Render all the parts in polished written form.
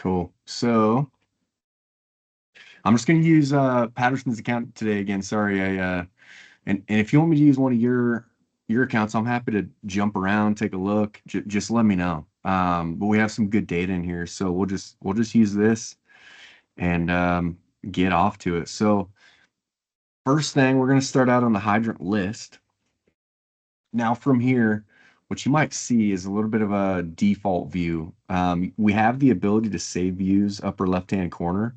Cool. So I'm just going to use Patterson's account today again. Sorry, and if you want me to use one of your accounts, I'm happy to jump around, take a look. Just let me know. But we have some good data in here, so we'll just use this and get off to it. So first thing, we're going to start out on the hydrant list. Now from here, what you might see is a little bit of a default view. We have the ability to save views upper left-hand corner.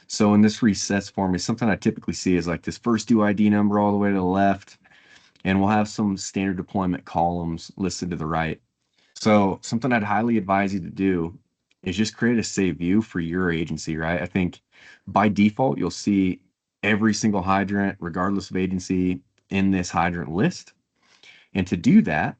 So in this recess form, is something I typically see is like this first due ID number all the way to the left, and we'll have some standard deployment columns listed to the right. So something I'd highly advise you to do is just create a save view for your agency, right? I think by default, you'll see every single hydrant, regardless of agency, in this hydrant list. And to do that,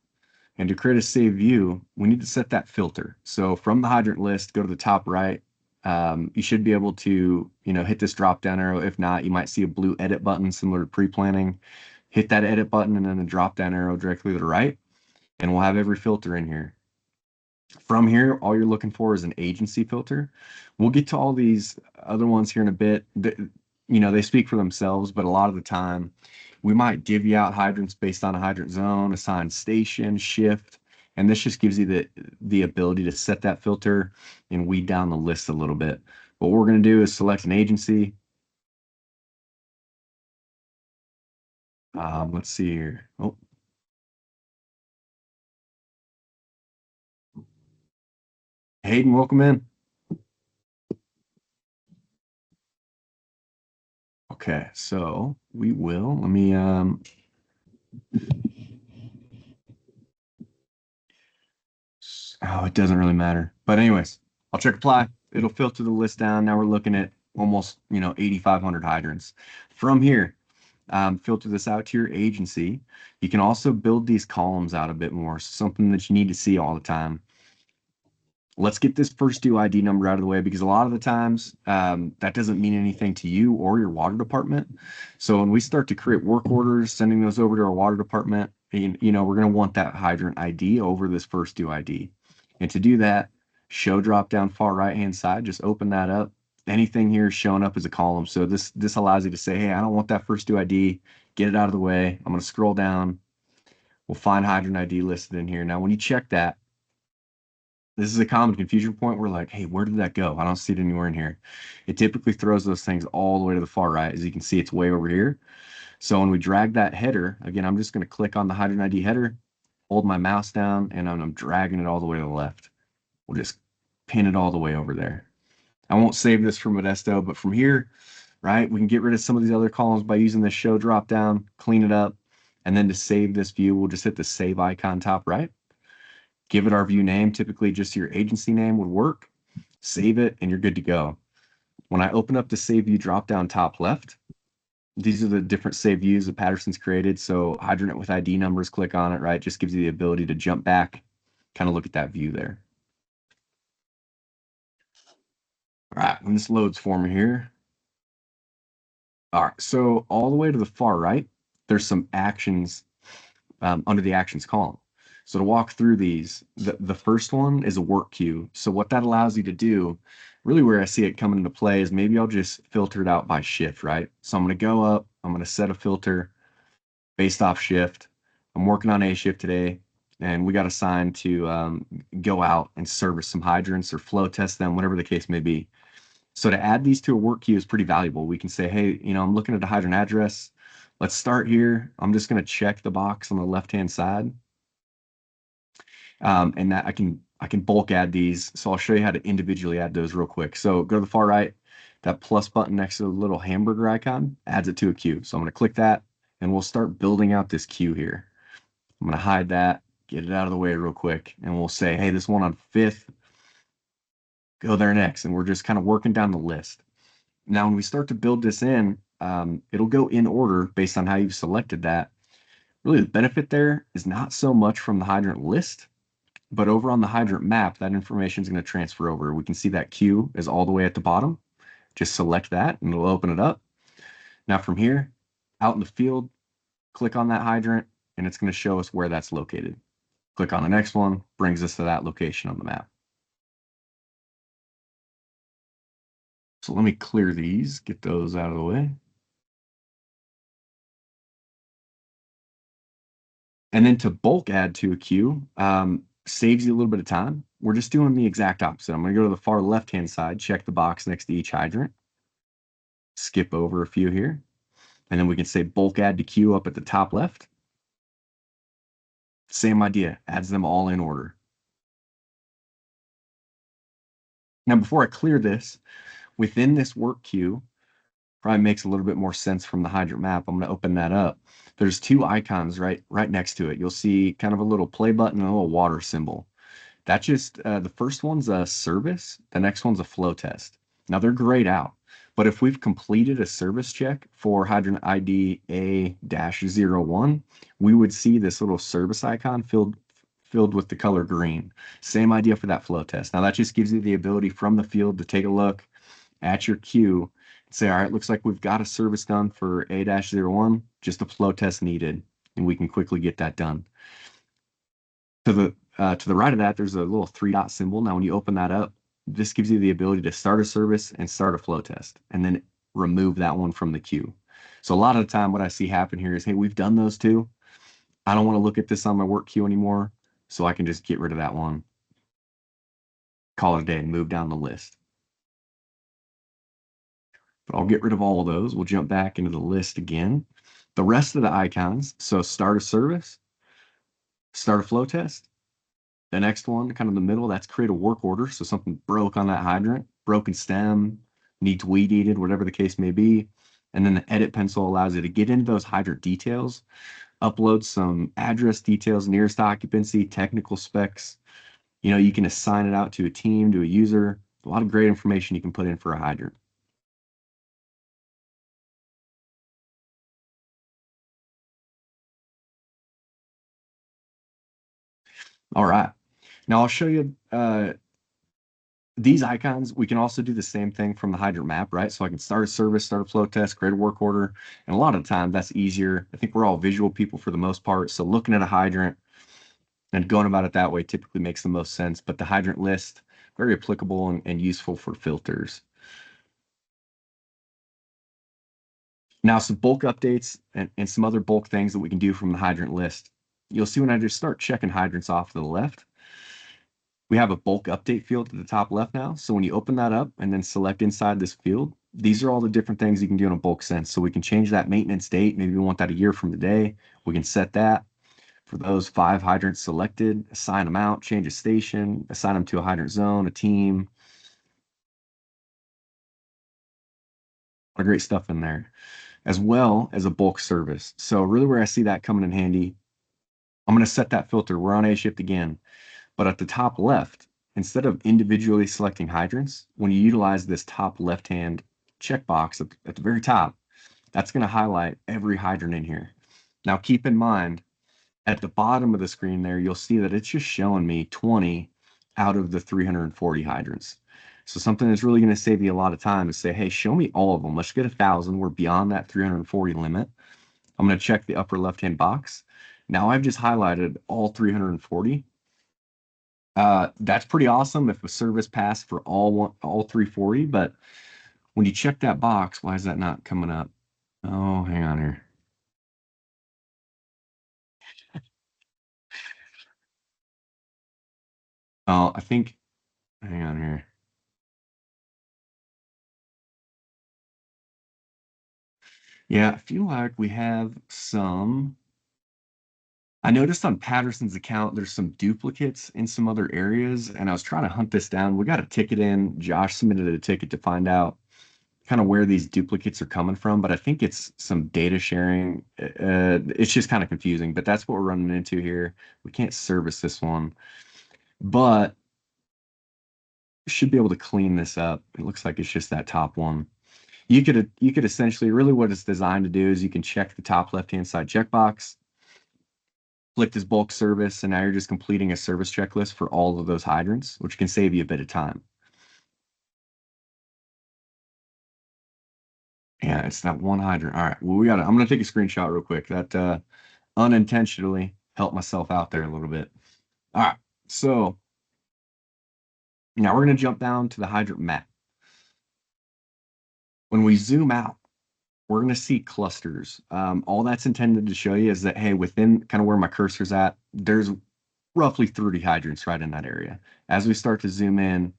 and to create a save view, we need to set that filter. So from the hydrant list, go to the top right. You should be able to, hit this drop down arrow. If not, you might see a blue edit button similar to pre-planning. Hit that edit button and then the drop down arrow directly to the right, and we'll have every filter in here. From here, all you're looking for is an agency filter. We'll get to all these other ones here in a bit. They speak for themselves, but a lot of the time we might divvy out hydrants based on a hydrant zone, assign station, shift, and this just gives you the ability to set that filter and weed down the list a little bit. What we're going to do is select an agency. Let's see here. Oh, Hayden, welcome in. Okay, so we will. Let me oh, it doesn't really matter. But anyways, I'll check apply. It'll filter the list down. Now we're looking at almost, 8,500 hydrants. From here, filter this out to your agency. You can also build these columns out a bit more, something that you need to see all the time. Let's get this first due ID number out of the way because a lot of the times that doesn't mean anything to you or your water department. So when we start to create work orders, sending those over to our water department, we're going to want that hydrant ID over this first due ID. And to do that, show drop down far right hand side, just open that up. Anything here is showing up as a column. So this allows you to say, hey, I don't want that first due ID. Get it out of the way. I'm going to scroll down. We'll find hydrant ID listed in here. Now, when you check that, this is a common confusion point. We're like, hey, where did that go? I don't see it anywhere in here. It typically throws those things all the way to the far right. As you can see, it's way over here. So when we drag that header, again, I'm just going to click on the hydrant ID header, hold my mouse down, and I'm dragging it all the way to the left. We'll just pin it all the way over there. I won't save this from Modesto, but from here, right, we can get rid of some of these other columns by using this show drop down, clean it up, and then to save this view, we'll just hit the save icon top right. Give it our view name. Typically just your agency name would work. Save it and you're good to go. When I open up the save view drop down top left, these are the different save views that Patterson's created. So hydrant with ID numbers, click on it, right? Just gives you the ability to jump back, kind of look at that view there. All right, when this loads for me here. All right, so all the way to the far right, there's some actions under the actions column. So to walk through these, the first one is a work queue. So what that allows you to do, really where I see it coming into play is maybe I'll just filter it out by shift, right? So I'm going to go up, I'm going to set a filter based off shift. I'm working on A shift today, and we got assigned to go out and service some hydrants or flow test them, whatever the case may be. So to add these to a work queue is pretty valuable. We can say, hey, I'm looking at a hydrant address. Let's start here. I'm just going to check the box on the left-hand side. And that I can bulk add these. So I'll show you how to individually add those real quick. So go to the far right, that plus button next to the little hamburger icon adds it to a queue. So I'm going to click that and we'll start building out this queue here. I'm going to hide that, get it out of the way real quick. And we'll say, hey, this one on 5th, go there next. And we're just kind of working down the list. Now, when we start to build this in, it'll go in order based on how you've selected that. Really, the benefit there is not so much from the hydrant list, but over on the hydrant map, that information is going to transfer over. We can see that queue is all the way at the bottom. Just select that and it'll open it up. Now from here, out in the field, click on that hydrant and it's going to show us where that's located. Click on the next one, brings us to that location on the map. So let me clear these, get those out of the way. And then to bulk add to a queue, saves you a little bit of time. We're just doing the exact opposite. I'm going to go to the far left-hand side, check the box next to each hydrant, skip over a few here, and then we can say bulk add to queue up at the top left. Same idea, adds them all in order. Now, before I clear this, within this work queue, probably makes a little bit more sense from the hydrant map. I'm going to open that up. There's two icons right next to it. You'll see kind of a little play button and a little water symbol. That just the first one's a service, the next one's a flow test. Now they're grayed out, but if we've completed a service check for hydrant ID A-01, we would see this little service icon filled with the color green. Same idea for that flow test. Now that just gives you the ability from the field to take a look at your queue and say, all right, looks like we've got a service done for A-01, just a flow test needed, and we can quickly get that done. To the right of that, there's a little 3-dot symbol. Now, when you open that up, this gives you the ability to start a service and start a flow test, and then remove that one from the queue. So a lot of the time, what I see happen here is, hey, we've done those two. I don't want to look at this on my work queue anymore, so I can just get rid of that one, call it a day, and move down the list. But I'll get rid of all of those. We'll jump back into the list again. The rest of the icons, so start a service, start a flow test. The next one, kind of the middle, that's create a work order. So something broke on that hydrant, broken stem, needs weed eated, whatever the case may be. And then the edit pencil allows you to get into those hydrant details, upload some address details, nearest occupancy, technical specs. You know, you can assign it out to a team, to a user. A lot of great information you can put in for a hydrant. All right. Now I'll show you these icons. We can also do the same thing from the hydrant map, right? So I can start a service, start a flow test, create a work order. And a lot of the time that's easier. I think we're all visual people for the most part. So looking at a hydrant and going about it that way typically makes the most sense. But the hydrant list, very applicable and useful for filters. Now some bulk updates and some other bulk things that we can do from the hydrant list. You'll see when I just start checking hydrants off to the left, we have a bulk update field at the top left now. So when you open that up and then select inside this field, these are all the different things you can do in a bulk sense. So we can change that maintenance date. Maybe we want that a year from today. We can set that for those 5 hydrants selected, assign them out, change a station, assign them to a hydrant zone, a team. A lot of great stuff in there, as well as a bulk service. So really where I see that coming in handy, I'm going to set that filter. We're on A shift again. But at the top left, instead of individually selecting hydrants, when you utilize this top left-hand checkbox at the very top, that's going to highlight every hydrant in here. Now, keep in mind, at the bottom of the screen there, you'll see that it's just showing me 20 out of the 340 hydrants. So something that's really going to save you a lot of time is say, hey, show me all of them. Let's get 1,000. We're beyond that 340 limit. I'm going to check the upper left-hand box. Now I've just highlighted all 340. That's pretty awesome if a service passed for all 340, but when you check that box, why is that not coming up? Oh, hang on here. Oh, I think, hang on here. Yeah, I feel like we have some. I noticed on Patterson's account, there's some duplicates in some other areas, and I was trying to hunt this down. We got a ticket in. Josh submitted a ticket to find out kind of where these duplicates are coming from, but I think it's some data sharing. It's just kind of confusing, but that's what we're running into here. We can't service this one, but should be able to clean this up. It looks like it's just that top one. You could essentially, really what it's designed to do is you can check the top left-hand side checkbox, click this bulk service, and now you're just completing a service checklist for all of those hydrants, which can save you a bit of time. Yeah, it's that one hydrant. All right, well, I'm gonna take a screenshot real quick. That unintentionally helped myself out there a little bit. All right, so now we're gonna jump down to the hydrant map. When we zoom out, we're going to see clusters. All that's intended to show you is that, hey, within kind of where my cursor's at, there's roughly 30 hydrants right in that area. As we start to zoom in,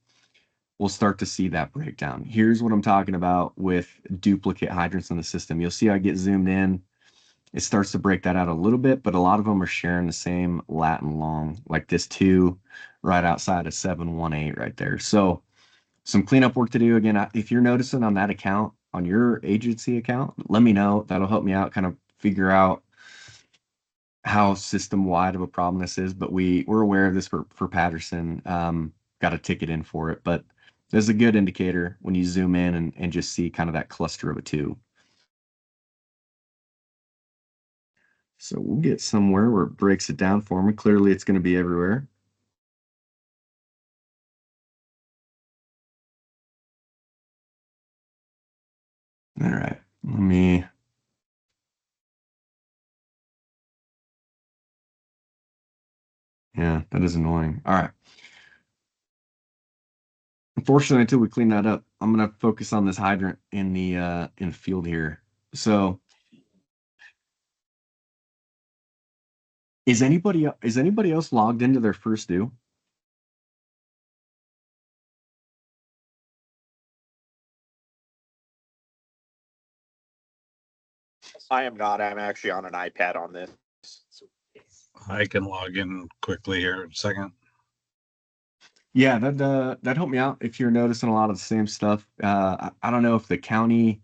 we'll start to see that breakdown. Here's what I'm talking about with duplicate hydrants in the system. You'll see I get zoomed in. It starts to break that out a little bit, but a lot of them are sharing the same Latin long, like this 2 right outside of 718 right there. So some cleanup work to do. Again, if you're noticing on that account, on your agency account, let me know. That'll help me out, kind of figure out how system wide of a problem this is. But we're aware of this for Patterson. Got a ticket in for it, but there's a good indicator when you zoom in and just see kind of that cluster of a 2. So we'll get somewhere where it breaks it down for me. Clearly, it's going to be everywhere. All right, let me. Yeah, that is annoying. All right. Unfortunately, until we clean that up, I'm gonna focus on this hydrant in the field here. So, is anybody else logged into their first due? I am not. I'm actually on an iPad on this. I can log in quickly here in a second. Yeah, that helped me out. If you're noticing a lot of the same stuff, I don't know if the county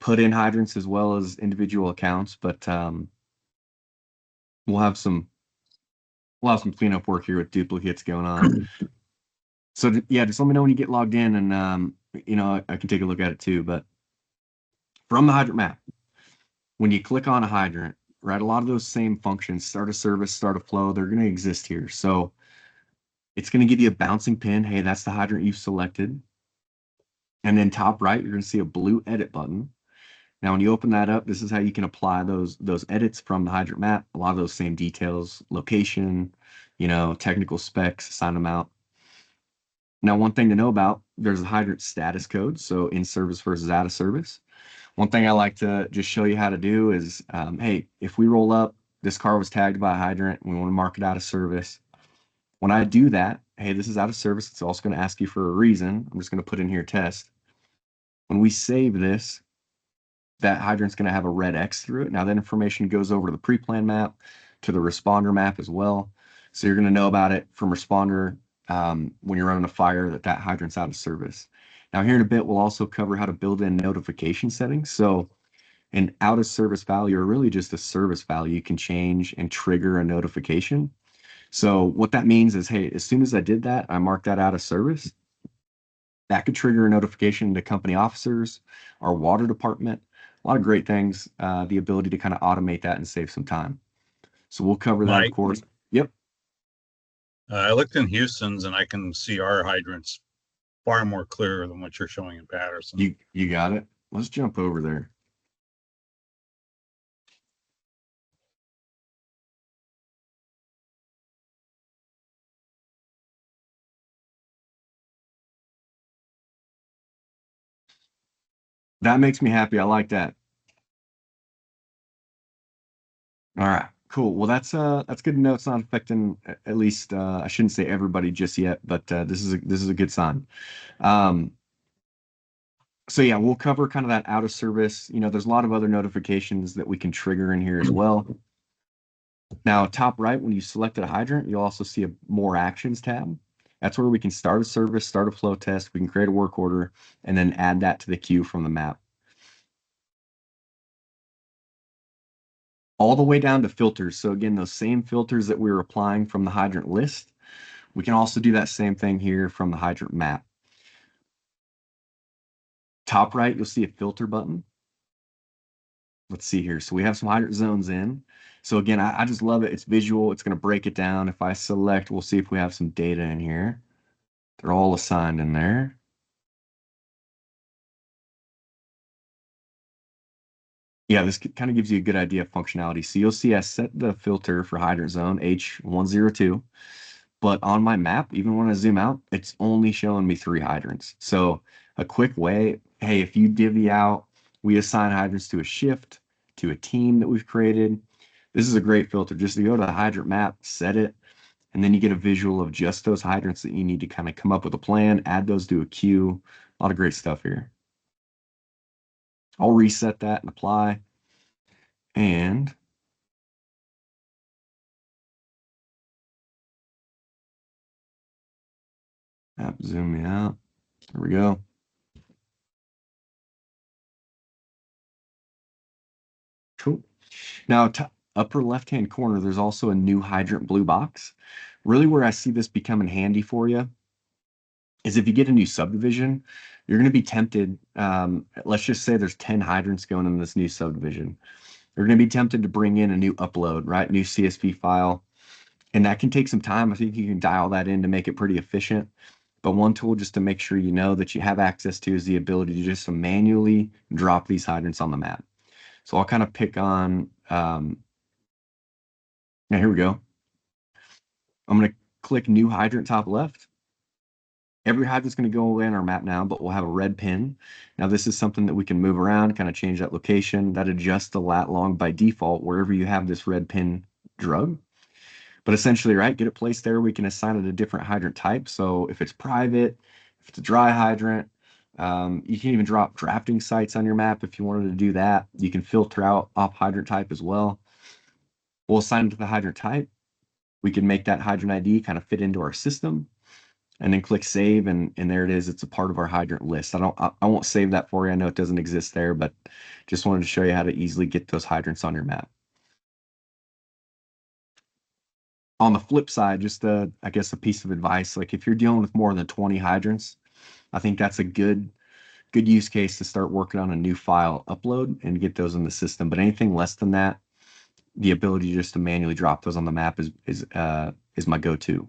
put in hydrants as well as individual accounts, but we'll have some cleanup work here with duplicates going on. So yeah, just let me know when you get logged in, and I can take a look at it too. But from the hydrant map, when you click on a hydrant, right, a lot of those same functions, start a service, start a flow, they're going to exist here. So it's going to give you a bouncing pin. Hey, that's the hydrant you've selected. And then top right, you're going to see a blue edit button. Now, when you open that up, this is how you can apply those edits from the hydrant map. A lot of those same details, location, technical specs, assign them out. Now, one thing to know about, there's a hydrant status code. So in service versus out of service. One thing I like to just show you how to do is, hey, if we roll up, this car was tagged by a hydrant, we want to mark it out of service. When I do that, hey, this is out of service. It's also going to ask you for a reason. I'm just going to put in here test. When we save this, that hydrant's going to have a red X through it. Now that information goes over to the pre-plan map, to the responder map as well. So you're going to know about it from responder when you're running a fire that hydrant's out of service. Now here in a bit, we'll also cover how to build in notification settings. So an out of service value, or really just a service value, you can change and trigger a notification. So what that means is, hey, as soon as I did that, I marked that out of service. That could trigger a notification to company officers, our water department, a lot of great things, the ability to kind of automate that and save some time. So we'll cover that, of course. Yep. I looked in Houston's and I can see our hydrants far more clear than what you're showing in Patterson. You got it. Let's jump over there. That makes me happy. I like that. All right, cool. Well, that's good to know it's not affecting at least I shouldn't say everybody just yet, but this is a good sign. So yeah, we'll cover kind of that out of service. There's a lot of other notifications that we can trigger in here as well. Now, top right, when you selected a hydrant, you'll also see a more actions tab. That's where we can start a service, start a flow test. We can create a work order and then add that to the queue from the map. All the way down to filters. So again, those same filters that we were applying from the hydrant list, we can also do that same thing here from the hydrant map. Top right, you'll see a filter button. Let's see here. So we have some hydrant zones in. So again, I just love it. It's visual. It's going to break it down. If I select, we'll see if we have some data in here. They're all assigned in there. Yeah, this kind of gives you a good idea of functionality. So you'll see I set the filter for hydrant zone H102, but on my map, even when I zoom out, it's only showing me 3 hydrants. So a quick way. Hey, if you divvy out, we assign hydrants to a shift, to a team that we've created. This is a great filter. Just to go to the hydrant map, set it, and then you get a visual of just those hydrants that you need to kind of come up with a plan, add those to a queue. A lot of great stuff here. I'll reset that and apply. And zoom me out. There we go. Cool. Now, upper left-hand corner, there's also a new hydrant blue box. Really where I see this becoming handy for you is if you get a new subdivision, you're going to be tempted. Let's just say there's 10 hydrants going in this new subdivision. You're going to be tempted to bring in a new upload, right? New CSV file. And that can take some time. I think you can dial that in to make it pretty efficient. But one tool just to make sure you know that you have access to is the ability to just manually drop these hydrants on the map. So I'll kind of pick on, yeah, here we go. I'm going to click new hydrant top left. Every hydrant's going to go away on our map now, but we'll have a red pin. Now this is something that we can move around, kind of change that location. That adjusts the lat long by default wherever you have this red pin drug. But essentially, right, get it placed there. We can assign it a different hydrant type. So if it's private, if it's a dry hydrant, you can even drop drafting sites on your map if you wanted to do that. You can filter out off hydrant type as well. We'll assign it to the hydrant type. We can make that hydrant ID kind of fit into our system, and then click save, and there it is. It's a part of our hydrant list. I won't save that for you. I know it doesn't exist there, but just wanted to show you how to easily get those hydrants on your map. On the flip side, just I guess a piece of advice, like if you're dealing with more than 20 hydrants, I think that's a good use case to start working on a new file upload and get those in the system. But anything less than that, the ability just to manually drop those on the map is my go-to.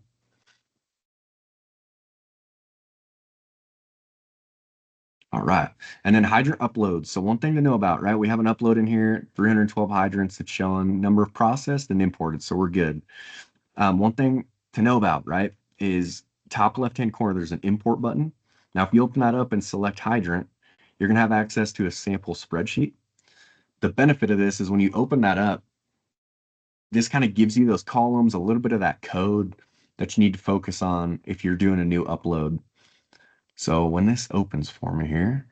All right. And then hydrant uploads. So one thing to know about, right? We have an upload in here, 312 hydrants. It's showing number of processed and imported. So we're good. One thing to know about, right, is top left-hand corner, there's an import button. Now, if you open that up and select hydrant, you're going to have access to a sample spreadsheet. The benefit of this is when you open that up, this kind of gives you those columns, a little bit of that code that you need to focus on if you're doing a new upload. So when this opens for me here,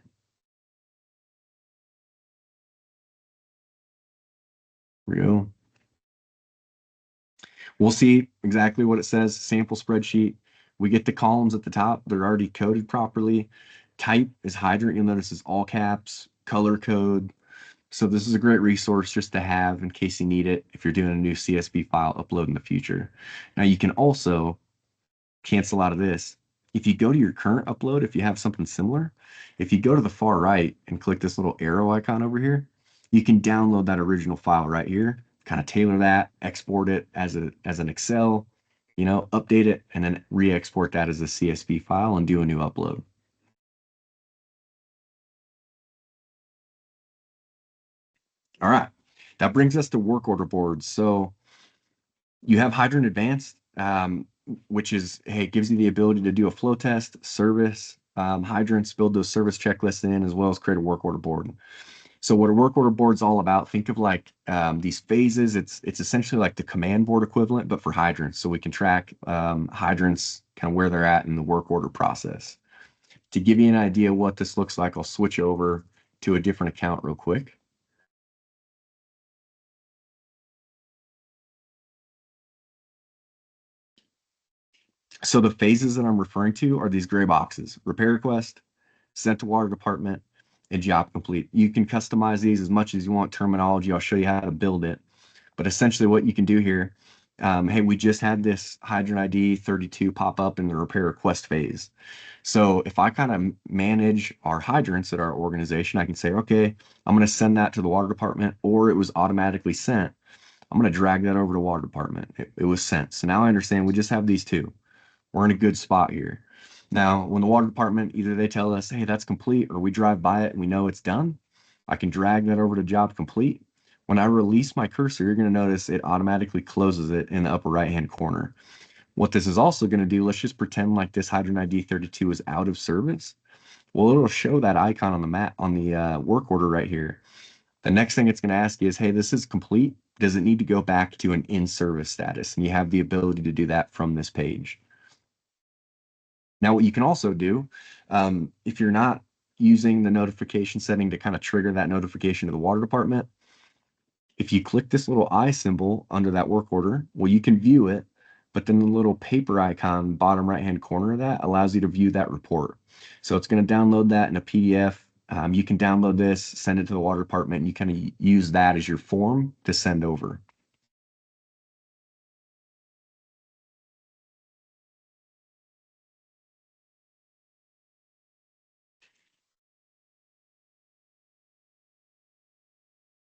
we'll see exactly what it says, sample spreadsheet. We get the columns at the top. They're already coded properly. Type is hydrant. You'll notice is all caps, color code. So this is a great resource just to have in case you need it if you're doing a new CSV file upload in the future. Now you can also cancel out of this. If you go to your current upload, if you have something similar, if you go to the far right and click this little arrow icon over here, you can download that original file right here, kind of tailor that, export it as an Excel, update it, and then re-export that as a CSV file and do a new upload. All right, that brings us to work order boards. So you have Hydrant Advanced, which is, hey, it gives you the ability to do a flow test, service, hydrants, build those service checklists in, as well as create a work order board. So what a work order board is all about, think of like these phases. It's essentially like the command board equivalent, but for hydrants. So we can track hydrants, kind of where they're at in the work order process. To give you an idea what this looks like, I'll switch over to a different account real quick. So the phases that I'm referring to are these gray boxes: repair request, sent to water department, and job complete. You can customize these as much as you want terminology. I'll show you how to build it. But essentially what you can do here, hey, we just had this hydrant ID 32 pop up in the repair request phase. So if I kind of manage our hydrants at our organization, I can say, okay, I'm going to send that to the water department, or it was automatically sent. I'm going to drag that over to water department. It was sent. So now I understand we just have these two. We're in a good spot here. Now, when the water department, either they tell us, hey, that's complete, or we drive by it and we know it's done, I can drag that over to job complete. When I release my cursor, you're going to notice it automatically closes it in the upper right-hand corner. What this is also going to do, let's just pretend like this hydrant ID 32 is out of service. Well, it'll show that icon on the map on the work order right here. The next thing it's going to ask you is, hey, this is complete. Does it need to go back to an in-service status? And you have the ability to do that from this page. Now, what you can also do, if you're not using the notification setting to kind of trigger that notification to the water department, if you click this little eye symbol under that work order, well, you can view it, but then the little paper icon, bottom right-hand corner of that, allows you to view that report. So it's going to download that in a PDF. You can download this, send it to the water department, and you kind of use that as your form to send over.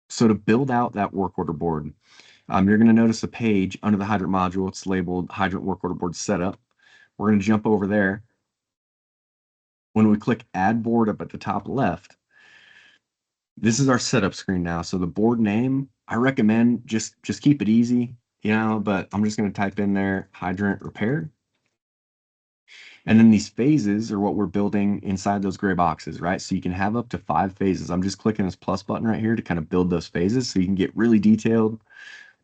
So to build out that work order board, you're going to notice a page under the hydrant module. It's labeled Hydrant Work Order Board Setup. We're going to jump over there. When we click Add Board up at the top left, this is our setup screen now. So the board name, I recommend just keep it easy, but I'm just going to type in there hydrant repair. And then these phases are what we're building inside those gray boxes, right? So you can have up to 5 phases. I'm just clicking this plus button right here to kind of build those phases so you can get really detailed.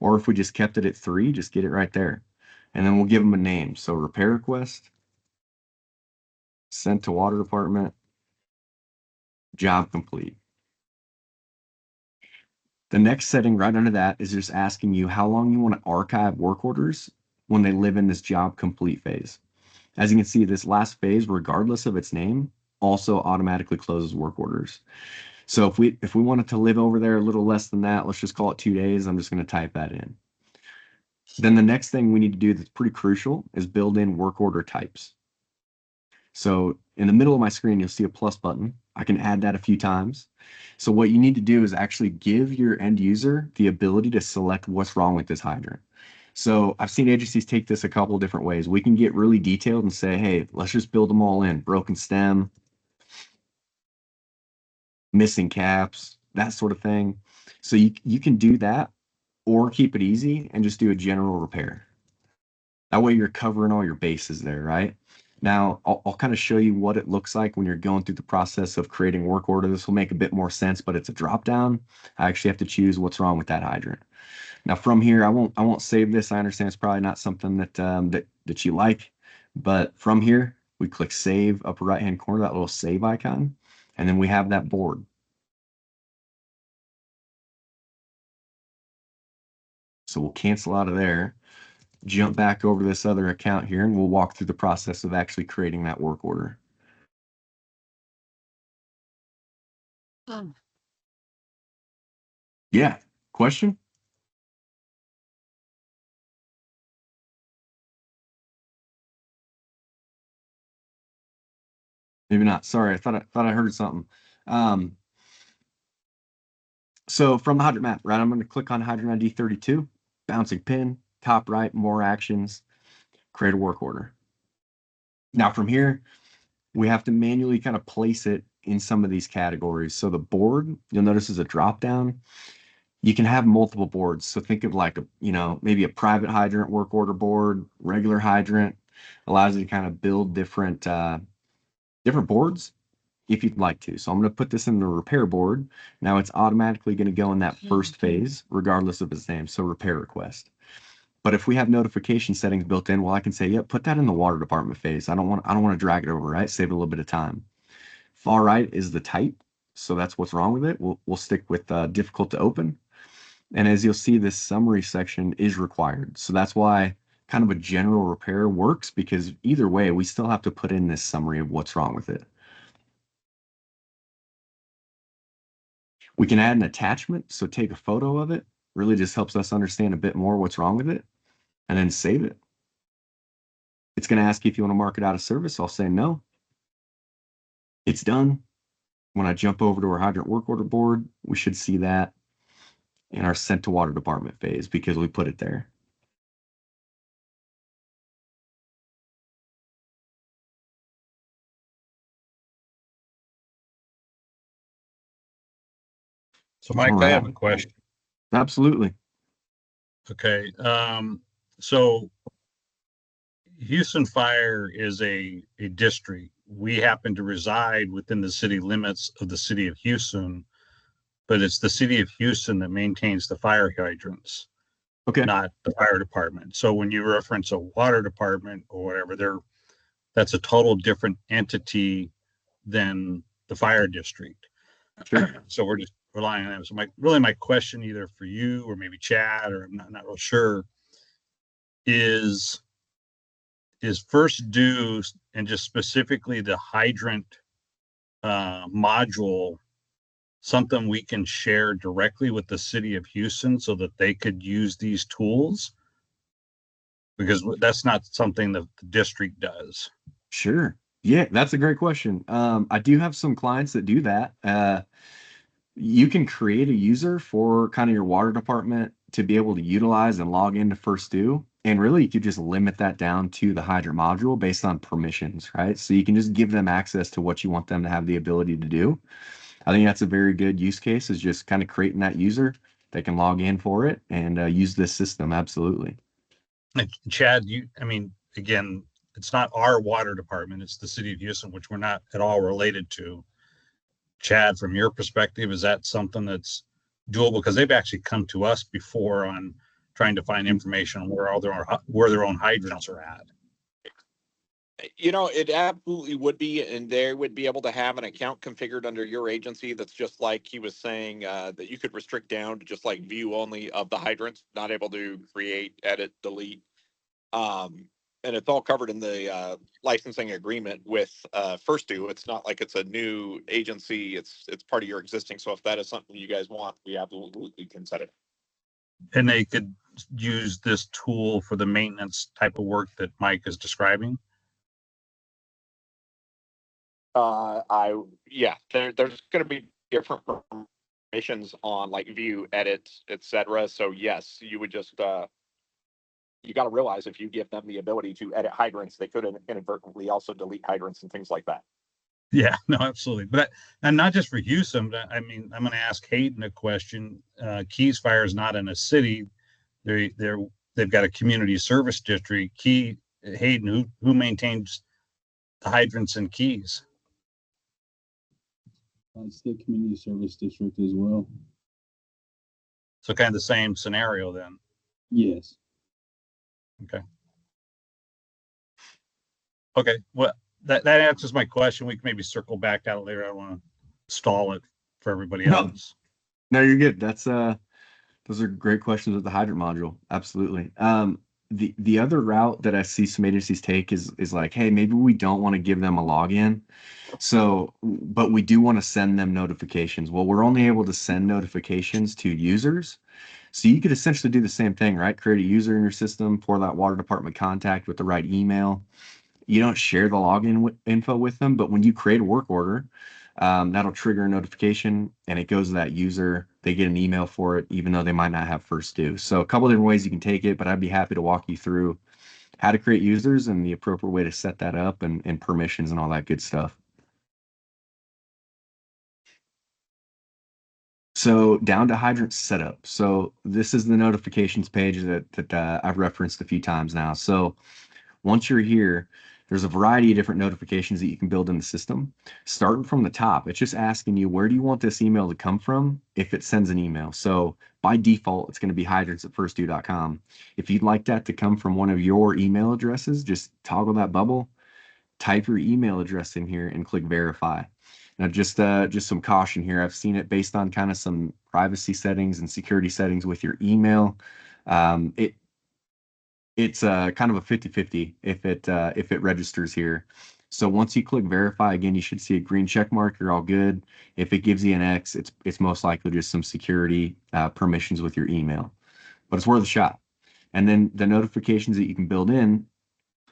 Or if we just kept it at 3, just get it right there. And then we'll give them a name. So repair request, sent to water department, job complete. The next setting right under that is just asking you how long you want to archive work orders when they live in this job complete phase. As you can see, this last phase, regardless of its name, also automatically closes work orders. So if we want it to live over there a little less than that, let's just call it 2 days. I'm just going to type that in. Then the next thing we need to do that's pretty crucial is build in work order types. So in the middle of my screen, you'll see a plus button. I can add that a few times. So what you need to do is actually give your end user the ability to select what's wrong with this hydrant. So I've seen agencies take this a couple of different ways. We can get really detailed and say, hey, let's just build them all in. Broken stem, missing caps, that sort of thing. So you can do that or keep it easy and just do a general repair. That way you're covering all your bases there, right? Now, I'll kind of show you what it looks like when you're going through the process of creating work order. This will make a bit more sense, but it's a drop down. I actually have to choose what's wrong with that hydrant. Now from here, I won't save this. I understand it's probably not something that you like, but from here, we click save, upper right-hand corner, that little save icon, and then we have that board. So we'll cancel out of there, jump back over to this other account here, and we'll walk through the process of actually creating that work order. Yeah, question? Maybe not. Sorry, I thought I heard something. Um, so from the hydrant map, right, I'm going to click on hydrant ID 32, bouncing pin, top right, more actions, create a work order. Now from here, we have to manually kind of place it in some of these categories. So the board, you'll notice is a drop down. You can have multiple boards. So think of like maybe a private hydrant work order board, regular hydrant, allows you to kind of build different boards if you'd like to. So I'm going to put this in the repair board. Now it's automatically going to go in that first phase, regardless of its name. So repair request. But if we have notification settings built in, well, I can say, yep, put that in the water department phase. I don't want to drag it over, right? Save a little bit of time. Far right is the type. So that's what's wrong with it. We'll stick with difficult to open. And as you'll see, this summary section is required. So that's why kind of a general repair works, because either way, we still have to put in this summary of what's wrong with it. We can add an attachment. So take a photo of it. Really just helps us understand a bit more what's wrong with it, and then save it. It's going to ask you if you want to mark it out of service. I'll say no. It's done. When I jump over to our hydrant work order board, we should see that in our sent to water department phase because we put it there. So Mike, I have a question. Absolutely. Okay. So Houston Fire is a district we happen to reside within the city limits of the city of Houston, but it's the city of Houston that maintains the fire hydrants, Okay. not the fire department. So when you reference a water department or whatever, that's a total different entity than the fire district. Sure. So we're just relying on them. So my question, either for you or maybe Chad, or I'm not real sure, is first due, and just specifically the hydrant module, something we can share directly with the city of Houston so that they could use these tools? Because that's not something that the district does. Sure. Yeah, that's a great question. I do have some clients that do that. You can create a user for kind of your water department to be able to utilize and log into First Due. And really, you could just limit that down to the hydrant module based on permissions, right? So you can just give them access to what you want them to have the ability to do. I think that's a very good use case, is just kind of creating that user that can log in for it and use this system. Absolutely. And Chad, again, it's not our water department, it's the city of Houston, which we're not at all related to. Chad, from your perspective, is that something that's doable? Because they've actually come to us before on trying to find information on where their own hydrants are at. It absolutely would be, and they would be able to have an account configured under your agency that's just like he was saying, that you could restrict down to just like view only of the hydrants, not able to create, edit, delete. And it's all covered in the licensing agreement with First Due. It's not like it's a new agency. It's part of your existing. So if that is something you guys want, we absolutely can set it. And they could use this tool for the maintenance type of work that Mike is describing. There's going to be different permissions on like view, edit, etc. So yes, you would just you got to realize if you give them the ability to edit hydrants, they could inadvertently also delete hydrants and things like that. Yeah, no, absolutely. But and not just for Houston, but I'm going to ask Hayden a question. Keys Fire is not in a city. They've got a community service district. Hayden, who maintains the hydrants and Keys? It's the community service district as well. So kind of the same scenario then. Yes. Okay. Well, that answers my question. We can maybe circle back out later. I don't want to stall it for everybody else. No, you're good. That's those are great questions with the hydrant module. Absolutely. The other route that I see some agencies take is like, hey, maybe we don't want to give them a login. So, but we do want to send them notifications. Well, we're only able to send notifications to users. So you could essentially do the same thing, right? Create a user in your system for that water department contact with the right email. You don't share the login info with them, but when you create a work order, that'll trigger a notification and it goes to that user. They get an email for it, even though they might not have First Due. So a couple different ways you can take it, but I'd be happy to walk you through how to create users and the appropriate way to set that up and permissions and all that good stuff. So down to hydrant setup. So this is the notifications page that I've referenced a few times now. So once you're here, there's a variety of different notifications that you can build in the system. Starting from the top, it's just asking you, where do you want this email to come from if it sends an email? So by default, it's going to be hydrants@firstdue.com. If you'd like that to come from one of your email addresses, just toggle that bubble, type your email address in here and click verify. Now, just some caution here. I've seen it based on kind of some privacy settings and security settings with your email. It's kind of a 50-50 if it registers here. So once you click verify, again, you should see a green check mark. You're all good. If it gives you an X, it's most likely just some security permissions with your email, but it's worth a shot. And then the notifications that you can build in,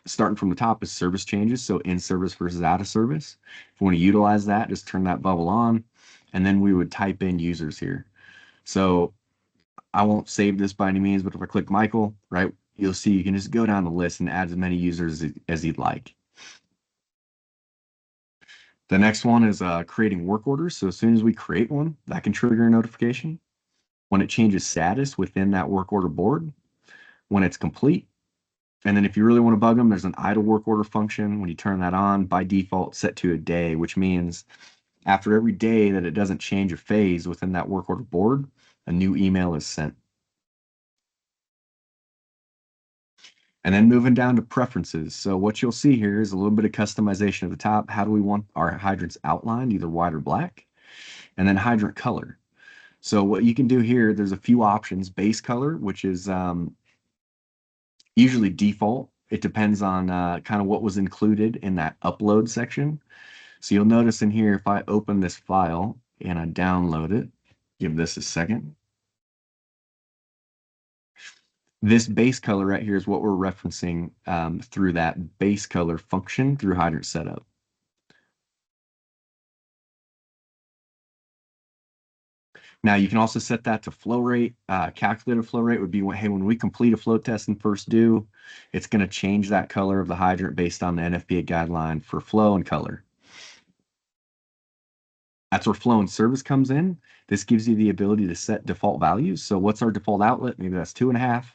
starting from the top, is service changes. So in service versus out of service. If you want to utilize that, just turn that bubble on, and then we would type in users here. So I won't save this by any means, but if I click Michael, right, you'll see you can just go down the list and add as many users as you'd like. The next one is creating work orders. So as soon as we create one, that can trigger a notification. When it changes status within that work order board, when it's complete, And then if you really want to bug them, there's an idle work order function. When you turn that on, by default, set to a day, which means after every day that it doesn't change a phase within that work order board, a new email is sent. And then moving down to preferences. So what you'll see here is a little bit of customization at the top. How do we want our hydrants outlined, either white or black? And then hydrant color. So what you can do here, there's a few options. Base color, which is usually default. It depends on kind of what was included in that upload section. So you'll notice in here, if I open this file and I download it, give this a second. This base color right here is what we're referencing through that base color function through hydrant setup. Now you can also set that to flow rate. Calculated flow rate would be when, hey, when we complete a flow test in first due, it's going to change that color of the hydrant based on the NFPA guideline for flow and color. That's where flow and service comes in. This gives you the ability to set default values. So what's our default outlet? Maybe that's 2.5,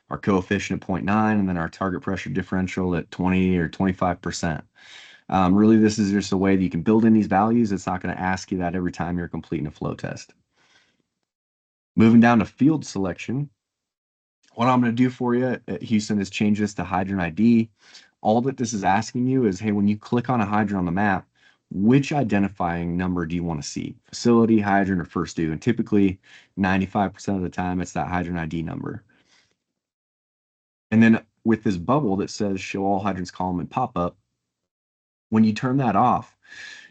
our coefficient at 0.9, and then our target pressure differential at 20 or 25%. Really, this is just a way that you can build in these values. It's not going to ask you that every time you're completing a flow test. Moving down to field selection, what I'm going to do for you at Houston is change this to hydrant ID. All that this is asking you is, hey, when you click on a hydrant on the map, which identifying number do you want to see? Facility, hydrant, or first due? And typically 95% of the time, it's that hydrant ID number. And then with this bubble that says show all hydrants column and pop up, when you turn that off,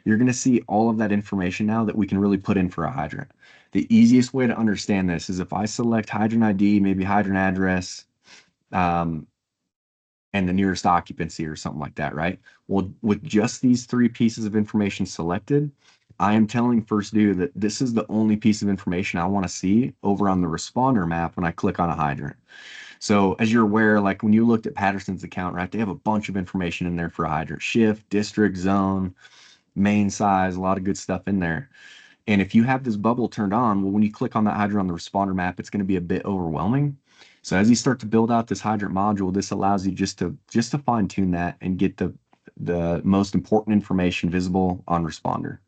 you're going to see all of that information now that we can really put in for a hydrant. The easiest way to understand this is if I select hydrant ID, maybe hydrant address, and the nearest occupancy or something like that, right? Well, with just these three pieces of information selected, I am telling first due that this is the only piece of information I want to see over on the responder map when I click on a hydrant. So as you're aware, like when you looked at Patterson's account, right, they have a bunch of information in there for a hydrant: shift, district, zone, main size, a lot of good stuff in there. And if you have this bubble turned on, well, when you click on that hydrant on the responder map, it's going to be a bit overwhelming. So as you start to build out this hydrant module, this allows you just to fine tune that and get the most important information visible on responder.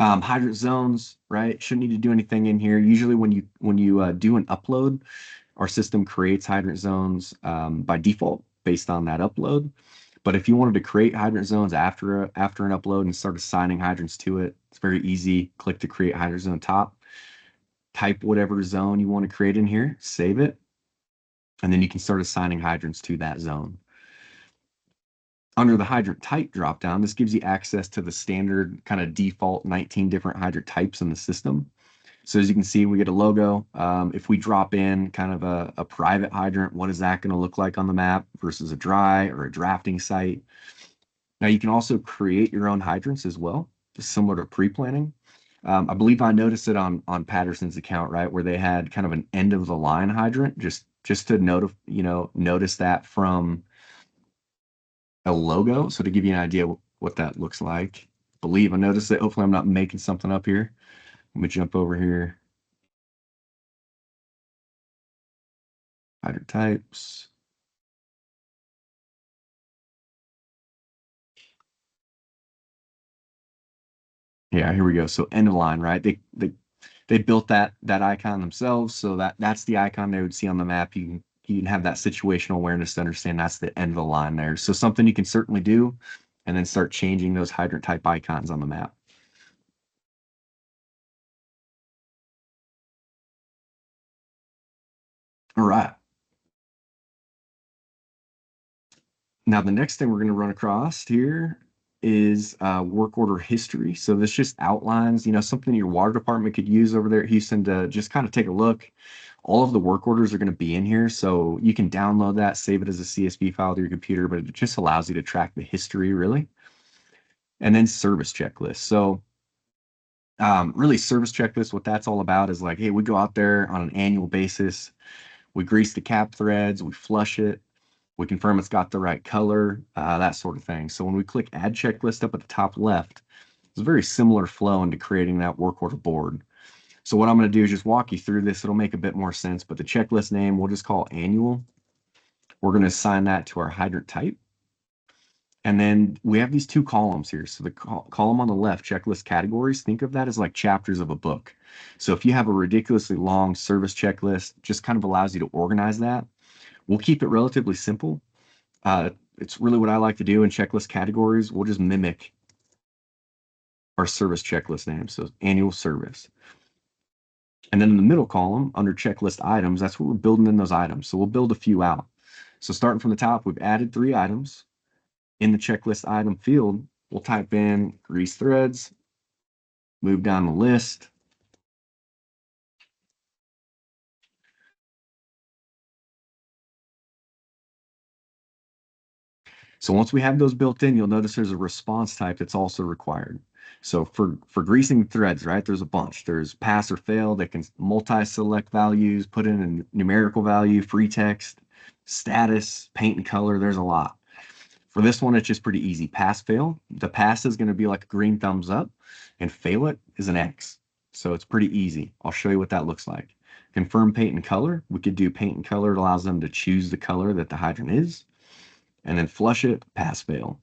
Hydrant zones, right? Shouldn't need to do anything in here. Usually when you do an upload, our system creates hydrant zones by default based on that upload. But if you wanted to create hydrant zones after an upload and start assigning hydrants to it, it's very easy. Click to create hydrant zone top. Type whatever zone you want to create in here, save it, and then you can start assigning hydrants to that zone. Under the hydrant type dropdown, this gives you access to the standard kind of default 19 different hydrant types in the system. So as you can see, we get a logo. If we drop in kind of a private hydrant, what is that going to look like on the map versus a dry or a drafting site? Now you can also create your own hydrants as well, just similar to pre-planning. I believe I noticed it on Patterson's account, right, where they had kind of an end of the line hydrant, just to notice that from a logo. So to give you an idea what that looks like, I noticed it. Hopefully I'm not making something up here. Let me jump over here. Hydrant types. Yeah, here we go. So end of line, right? They built that icon themselves, so that's the icon they would see on the map. You can have that situational awareness to understand that's the end of the line there. So something you can certainly do, and then start changing those hydrant type icons on the map. All right. Now the next thing we're going to run across here is work order history. So this just outlines, something your water department could use over there at Houston to just kind of take a look. All of the work orders are going to be in here, so you can download that, save it as a CSV file to your computer, but it just allows you to track the history, really. And then service checklist. So really service checklist, what that's all about is like, hey, we go out there on an annual basis, we grease the cap threads, we flush it, we confirm it's got the right color, that sort of thing. So when we click add checklist up at the top left, it's a very similar flow into creating that work order board. So what I'm going to do is just walk you through this. It'll make a bit more sense, but the checklist name we'll just call annual. We're going to assign that to our hydrant type. And then we have these two columns here. So the column on the left, checklist categories, think of that as like chapters of a book. So if you have a ridiculously long service checklist, just kind of allows you to organize that. We'll keep it relatively simple. It's really what I like to do in checklist categories. We'll just mimic our service checklist name. So annual service. And then in the middle column under checklist items, that's what we're building in those items. So we'll build a few out. So starting from the top, we've added 3 items. In the checklist item field, we'll type in grease threads, move down the list. So once we have those built in, you'll notice there's a response type that's also required. So for greasing threads, right, there's a bunch. There's pass or fail that can multi-select values, put in a numerical value, free text, status, paint and color. There's a lot. For this one, it's just pretty easy. Pass, fail. The pass is going to be like a green thumbs up, and fail it is an X. So it's pretty easy. I'll show you what that looks like. Confirm paint and color. We could do paint and color. It allows them to choose the color that the hydrant is. And then flush it, pass, fail.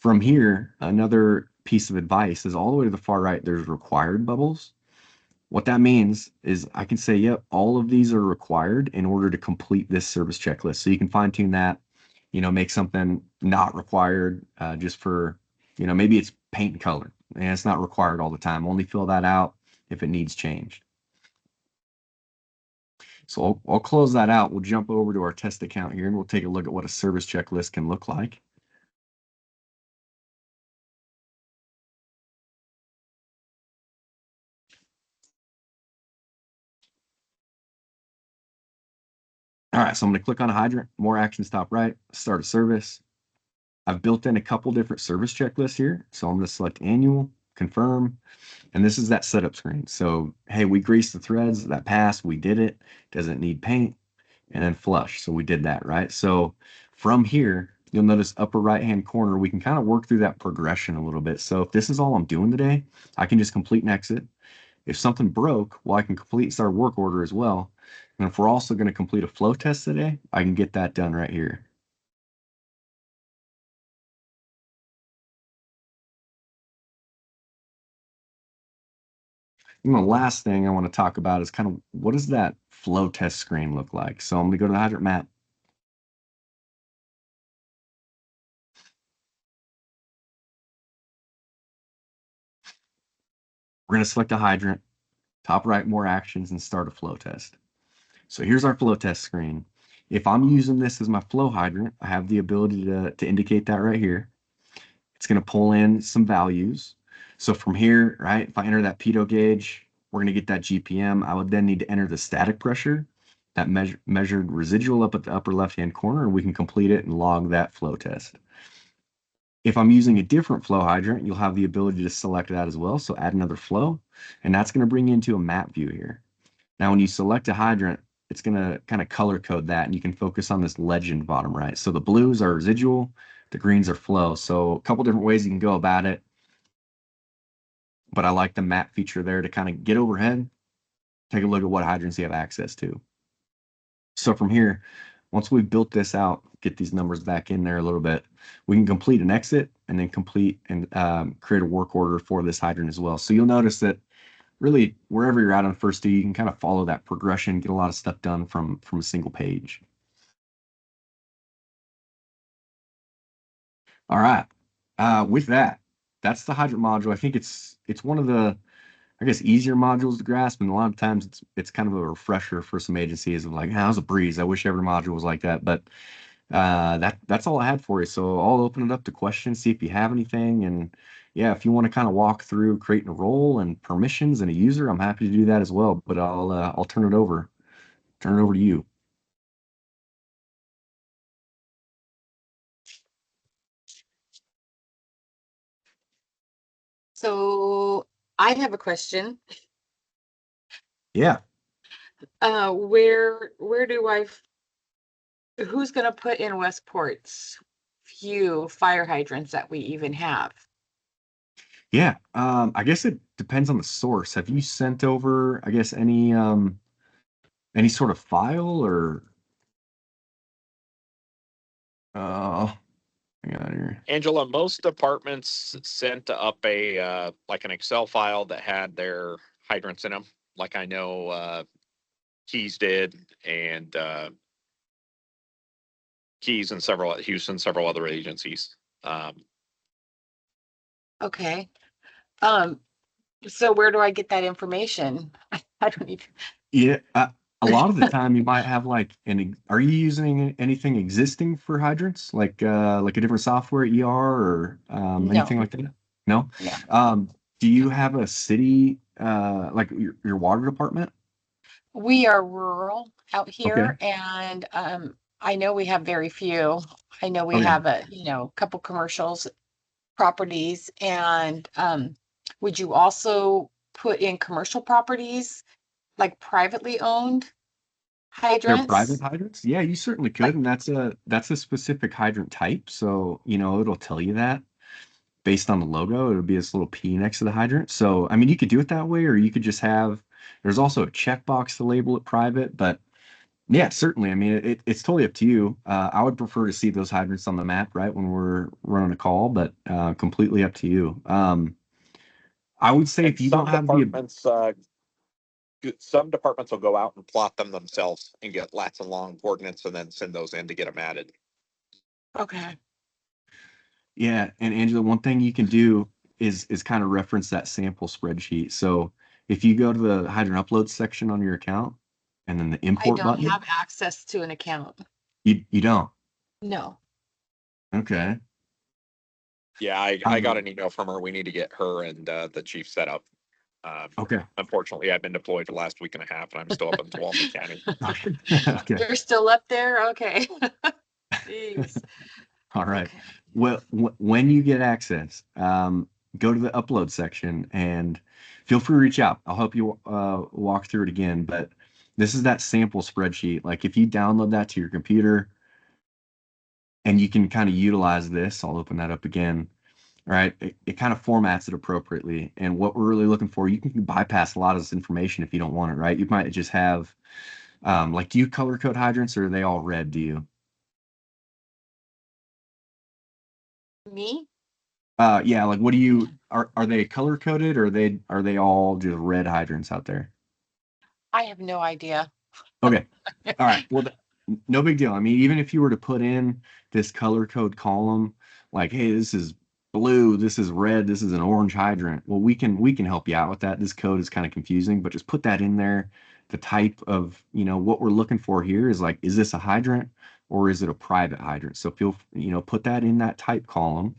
From here, another piece of advice is all the way to the far right, there's required bubbles. What that means is I can say, yep, all of these are required in order to complete this service checklist. So you can fine tune that, make something not required just for, maybe it's paint and color and it's not required all the time. Only fill that out if it needs changed. So I'll close that out. We'll jump over to our test account here and we'll take a look at what a service checklist can look like. All right, so I'm going to click on a hydrant, more actions top right, start a service. I've built in a couple different service checklists here. So I'm going to select annual, confirm, and this is that setup screen. So, hey, we greased the threads, that passed, we did it. Doesn't need paint, and then flush. So we did that, right? So from here, you'll notice upper right-hand corner, we can kind of work through that progression a little bit. So if this is all I'm doing today, I can just complete and exit. If something broke, well, I can complete and start a work order as well. And if we're also going to complete a flow test today, I can get that done right here. And the last thing I want to talk about is kind of what does that flow test screen look like? So I'm going to go to the hydrant map. We're going to select a hydrant, top right, more actions, and start a flow test. So here's our flow test screen. If I'm using this as my flow hydrant, I have the ability to indicate that right here. It's going to pull in some values. So from here, right, if I enter that pitot gauge, we're going to get that GPM. I would then need to enter the static pressure, that measured residual up at the upper left-hand corner, and we can complete it and log that flow test. If I'm using a different flow hydrant, you'll have the ability to select that as well. So add another flow, and that's going to bring you into a map view here. Now, when you select a hydrant, it's going to kind of color code that, and you can focus on this legend bottom right. So the blues are residual, the greens are flow. So a couple different ways you can go about it. But I like the map feature there to kind of get overhead, take a look at what hydrants you have access to. So from here, once we've built this out, get these numbers back in there a little bit, we can complete an exit and then complete and create a work order for this hydrant as well. So you'll notice that really wherever you're at on first D, you can kind of follow that progression, get a lot of stuff done from a single page. All right. With that, that's the hydrant module. I think it's one of the, I guess, easier modules to grasp, and a lot of times it's kind of a refresher for some agencies of like, how's a breeze? I wish every module was like that. But that's all I had for you. So I'll open it up to questions, see if you have anything, and yeah, if you want to kind of walk through creating a role and permissions and a user, I'm happy to do that as well. But I'll turn it over to you. So I have a question. Yeah. Where do who's gonna put in Westport's few fire hydrants that we even have? Yeah. I guess it depends on the source. Have you sent over, I guess, any sort of file or hang on here. Angela, most departments sent up a like an Excel file that had their hydrants in them. Like I know Keys did, and Keys and Houston, several other agencies. Okay. So where do I get that information? I don't even. Yeah, a lot of the time you might have like are you using anything existing for hydrants, like a different software, ER or No. anything like that? No? No. Do you have a city like your water department? We are rural out here, Okay. and I know we have very few. I know we Okay. have a couple commercials properties, and would you also put in commercial properties like privately owned They're private hydrants? hydrants? Yeah, you certainly could, Like, and that's a specific hydrant type, so it'll tell you that based on the logo. It'll be this little P next to the hydrant. So, I mean, you could do it that way, or you could just there's also a checkbox to label it private, but yeah, certainly. I mean, it's totally up to you. I would prefer to see those hydrants on the map, right, when we're running a call, but completely up to you. I would say And if you don't have some departments will go out and plot them themselves and get lots of long coordinates and then send those in to get them added. okay. yeah, and Angela, one thing you can do is kind of reference that sample spreadsheet. So if you go to the hydrant upload section on your account and then the I import don't button, have access to an account. you don't. No. Okay. Yeah, I got an email from her. We need to get her and the chief set up. Okay. Unfortunately, I've been deployed for the last week and a half, and I'm still up in Tuolumne County. Okay. You're still up there? Okay. Jeez. All right. Okay. Well, when you get access, go to the upload section and feel free to reach out. I'll help you walk through it again. But this is that sample spreadsheet. Like if you download that to your computer and you can kind of utilize this, I'll open that up again. All right. It kind of formats it appropriately. And what we're really looking for, you can bypass a lot of this information if you don't want it, right? You might just have, like, do you color code hydrants or are they all red? Do you? Me? Yeah, like what do you are they color coded or are they all just red hydrants out there? I have no idea. Okay. All right. Well, no big deal. I mean, even if you were to put in this color code column, like, hey, this is blue, this is red, this is an orange hydrant. Well, we can help you out with that. This code is kind of confusing, but just put that in there. The type of, what we're looking for here is like, is this a hydrant or is it a private hydrant? So put that in that type column.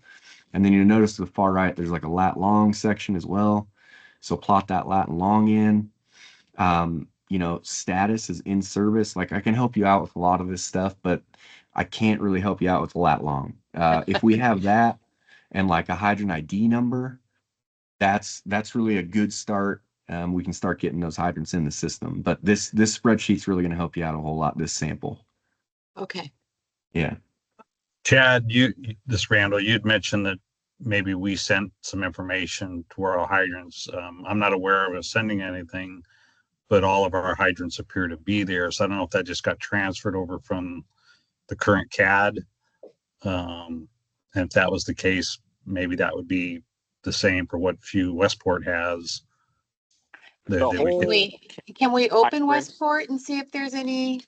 And then you'll notice to the far right, there's like a lat long section as well. So plot that lat long in. Status is in service. Like I can help you out with a lot of this stuff, but I can't really help you out with the lat long. If we have that and like a hydrant ID number, that's really a good start. We can start getting those hydrants in the system. But this spreadsheet's really going to help you out a whole lot. This sample. Okay. Yeah. Chad, this Randall, you'd mentioned that maybe we sent some information to our hydrants. I'm not aware of us sending anything, but all of our hydrants appear to be there. So I don't know if that just got transferred over from the current CAD. And if that was the case, maybe that would be the same for what few Westport has. Can we open Hydrants. Westport and see if there's any,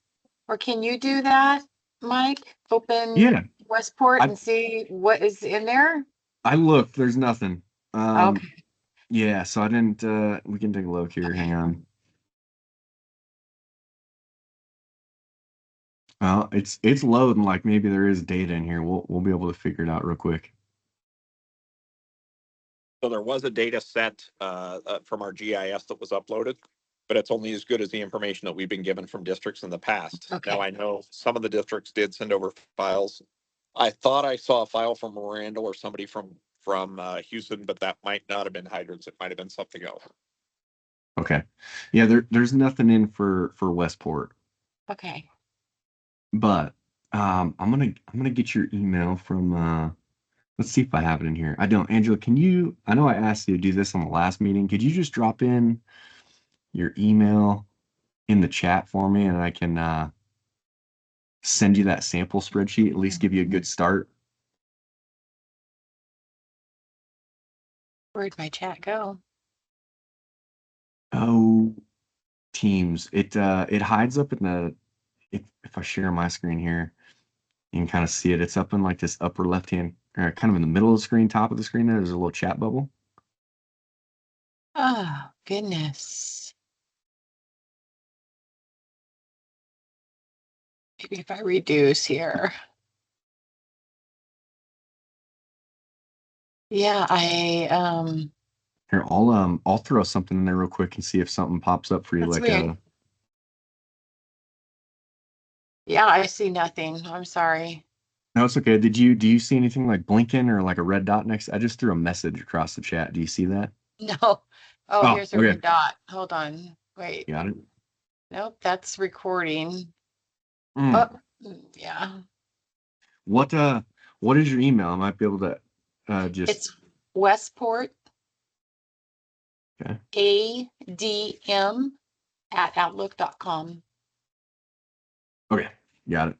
or can you do that, Mike? Open Yeah. Westport I- and see what is in there? I looked, there's nothing. Okay. Yeah, so I didn't we can take a look here. Okay. Hang on. Well, it's loading, like maybe there is data in here. We'll be able to figure it out real quick. So there was a data set from our GIS that was uploaded, but it's only as good as the information that we've been given from districts in the past. Okay. Now I know some of the districts did send over files. I thought I saw a file from Randall or somebody from Houston, but that might not have been hydrants. It might have been something else. Okay. Yeah, there's nothing in for Westport, Okay. but I'm gonna get your email from Let's see if I have it in here. I don't. Angela, can you, I know I asked you to do this on the last meeting. Could you just drop in your email in the chat for me and I can send you that sample spreadsheet, at least give you a good start? Where'd my chat go? Oh, Teams. It hides up in the, if I share my screen here, you can kind of see it. It's up in like this upper left hand, or kind of in the middle of the screen, top of the screen there's a little chat bubble. Oh, goodness. Maybe if I reduce here. Yeah, Here, I'll throw something in there real quick and see if something pops up for you, that's like weird. Yeah, I see nothing. I'm sorry. no, it's okay. Do you see anything like blinking or like a red dot next? I just threw a message across the chat. Do you see that? No. Oh, Oh, here's a okay. red dot. Hold on. Wait. Got it. Nope, that's recording. Mm. Oh, yeah. What what is your email? I might be able to just It's Westport okay. ADM@outlook.com. Okay, got it.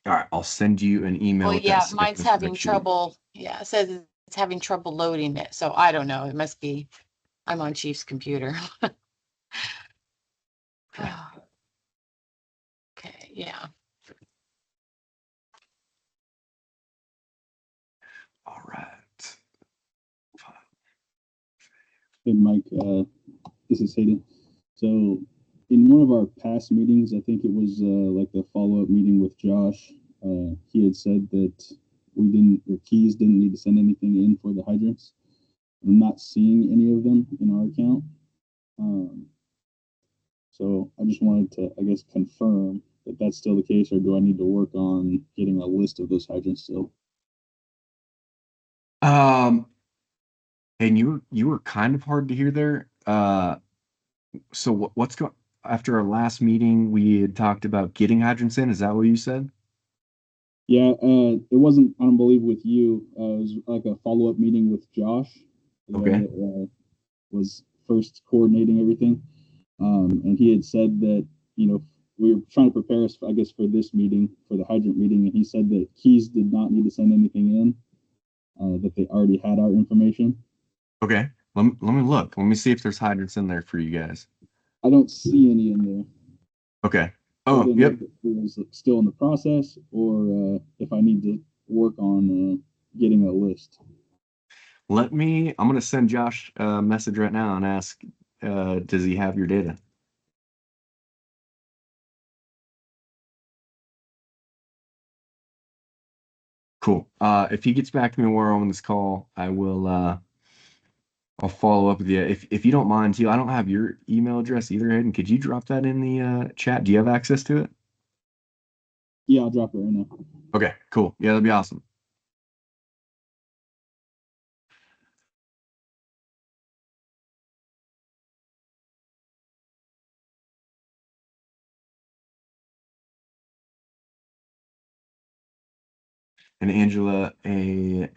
All right, I'll send you an email Well, with yeah, that mine's sample having spreadsheet. trouble. Yeah, it says it's having trouble loading it. So I don't know. It must be I'm on Chief's computer. Okay. Okay, yeah. All right. Hey, Mike, this is Hayden. So in one of our past meetings, I think it was like the follow-up meeting with Josh, he had said that we didn't, or Keys didn't need to send anything in for the hydrants. I'm not seeing any of them in our account. So I just wanted to, I guess, confirm that that's still the case, or do I need to work on getting a list of those hydrants still? And you were kind of hard to hear there. So what's going after our last meeting? We had talked about getting hydrants in. Is that what you said? Yeah, it wasn't, I don't believe, with you. It was like a follow-up meeting with Josh, the guy Okay. that was first coordinating everything. And he had said that, we were trying to prepare us, I guess, for this meeting, for the hydrant meeting. And he said that Keys did not need to send anything in, that they already had our information. Okay. Let me look. Let me see if there's hydrants in there for you guys. I don't see any in there. Okay. So I Oh, didn't know yep. if it was still in the process, or if I need to work on getting a list. I'm gonna send Josh a message right now and ask, does he have your data? Cool. If he gets back to me while we're on this call, I'll follow up with you. If you don't mind too, I don't have your email address either, Hayden. Could you drop that in the chat? Do you have access to it? Yeah, I'll drop it right now. Okay, cool. Yeah, that'd be awesome. And Angela, an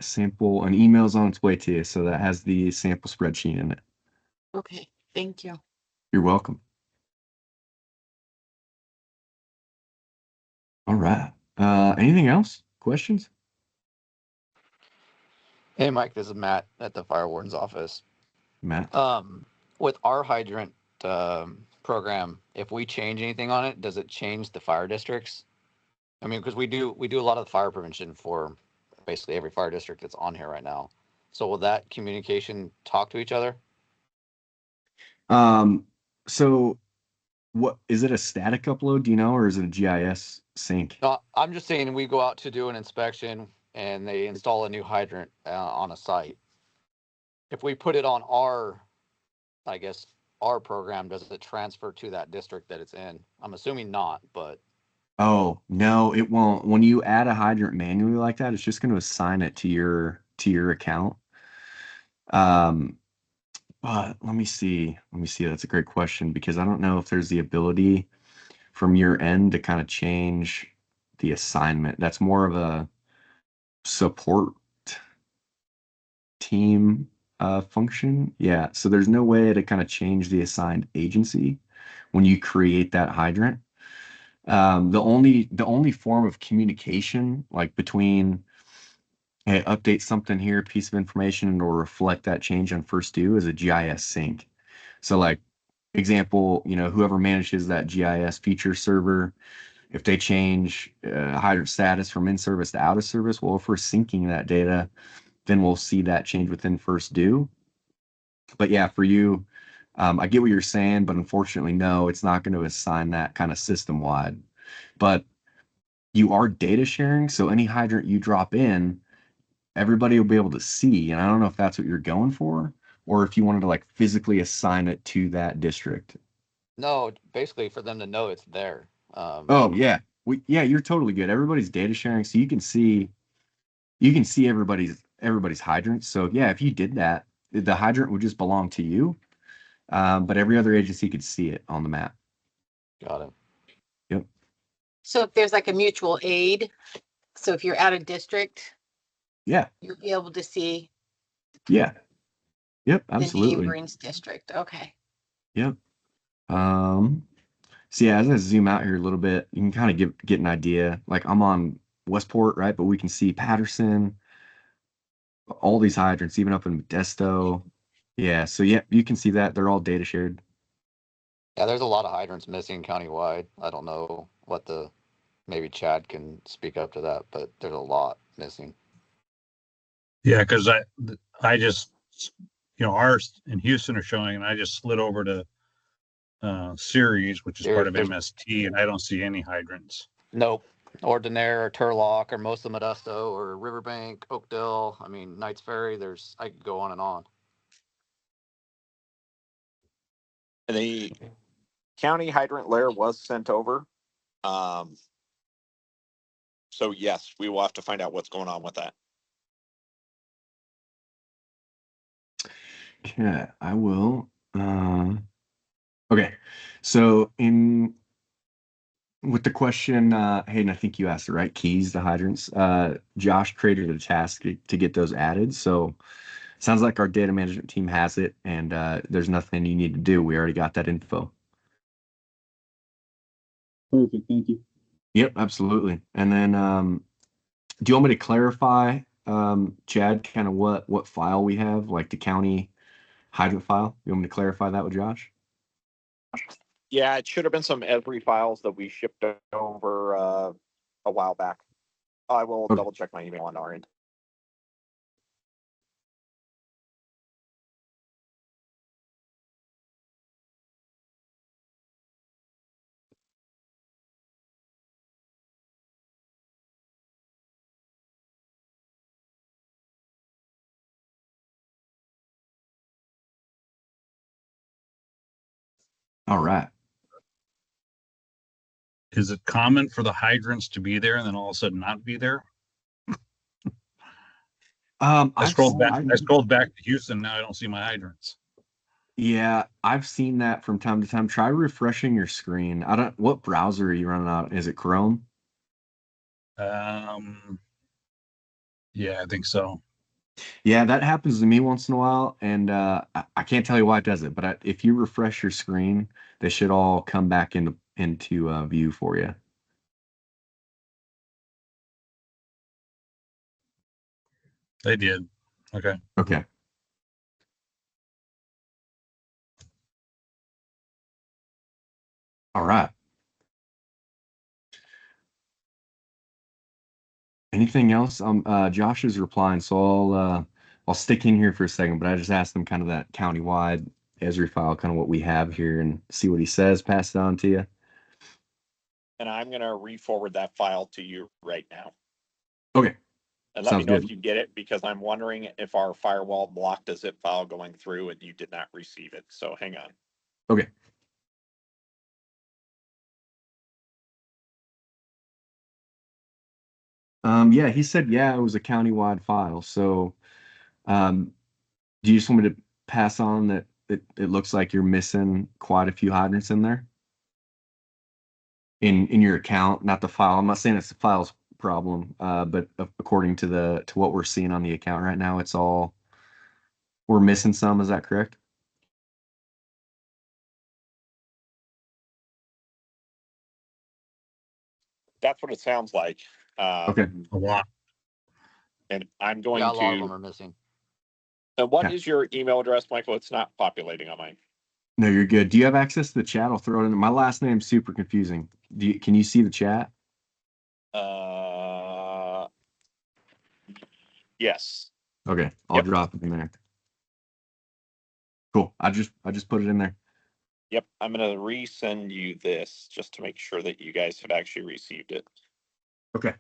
email's on its way to you, so that has the sample spreadsheet in it. Okay, thank you. You're welcome. All right. Anything else? Questions? Hey, Mike, this is Matt at the fire warden's office. Matt? With our hydrant program, if we change anything on it, does it change the fire districts? I mean, because we do a lot of the fire prevention for basically every fire district that's on here right now. So will that communication talk to each other? So what is it, a static upload, do you know, or is it a GIS sync? No, I'm just saying we go out to do an inspection and they install a new hydrant on a site. If we put it on I guess, our program, does it transfer to that district that it's in? I'm assuming not, but Oh, no, it won't. When you add a hydrant manually like that, it's just going to assign it to your account. Um, but let me see. Let me see. That's a great question because I don't know if there's the ability from your end to kind of change the assignment. That's more of a support team function. Yeah, so there's no way to kind of change the assigned agency when you create that hydrant. The only form of communication, like between, hey, update something here, piece of information, or reflect that change on first due, is a GIS sync. So like example, whoever manages that GIS feature server, if they change hydrant status from in service to out of service, well, if we're syncing that data, then we'll see that change within first due. But yeah, for you, I get what you're saying, but unfortunately, no, it's not going to assign that kind of system wide. But you are data sharing, so any hydrant you drop in, everybody will be able to see. And I don't know if that's what you're going for, or if you wanted to like physically assign it to that district. No, basically for them to know it's there. Oh yeah, yeah, you're totally good. Everybody's data sharing, so you can see everybody's hydrants. So yeah, if you did that, the hydrant would just belong to you, but every other agency could see it on the map. Got it. Yep. So if there's like a mutual aid, so if you're out of district, Yeah. you'll be able to see Yeah. Yep. the Absolutely. neighboring's district. Okay. Yep. So yeah, as I zoom out here a little bit, you can kind of get an idea. Like I'm on Westport, right? But we can see Patterson, all these hydrants, even up in Modesto. Yeah. So yeah, you can see that they're all data shared. Yeah, there's a lot of hydrants missing countywide. I don't know maybe Chad can speak up to that, but there's a lot missing. Yeah, because I just, ours in Houston are showing, and I just slid over to Series, which is part of There's MST, and I don't see any hydrants. nope. Ordinaire or Turlock or most of Modesto or Riverbank, Oakdale. I mean, Knights Ferry. I could go on and on. And the county hydrant layer was sent over. So yes, we will have to find out what's going on with that. Okay, I will. Okay, so with the question, Hayden, I think you asked the right keys to hydrants. Josh created a task to get those added. So sounds like our data management team has it, and there's nothing you need to do. We already got that info. Perfect. Thank you. Yep, absolutely. And then, do you want me to clarify, Chad, kind of what file we have, like the county hydrant file? You want me to clarify that with Josh? Yeah, it should have been some Esri files that we shipped over a while back. I will Okay. double check my email on our end. All right. Is it common for the hydrants to be there and then all of a sudden not be there? I scrolled back to Houston. Now I don't see my hydrants. Yeah, I've seen that from time to time. Try refreshing your screen. What browser are you running out? Is it Chrome? Yeah, I think so. Yeah, that happens to me once in a while, and I can't tell you why it does it, but if you refresh your screen, they should all come back into view for you. They did. Okay. Okay. All right. Anything else? Josh is replying, so I'll stick in here for a second, but I just asked him kind of that countywide Esri file, kind of what we have here, and see what he says. Pass it on to you. And I'm going to re-forward that file to you right now. Okay. And let me Sounds know good. if you get it, because I'm wondering if our firewall blocked a zip file going through and you did not receive it. So hang on. Okay. Yeah, he said, yeah, it was a countywide file. So, do you just want me to pass on that it looks like you're missing quite a few hydrants in there? In your account, not the file. I'm not saying it's the file's problem. But according to what we're seeing on the account right now, it's all we're missing some. Is that correct? That's what it sounds like. Okay. A lot. And I'm Yeah, going a lot of them to. are missing. And what Okay. is your email address, Michael? It's not populating on mine. No, you're good. Do you have access to the chat? I'll throw it in. My last name's super confusing. Can you see the chat? Yes. Okay, I'll Yep. drop it in there. Cool. I just put it in there. Yep. I'm going to resend you this just to make sure that you guys have actually received it. Okay.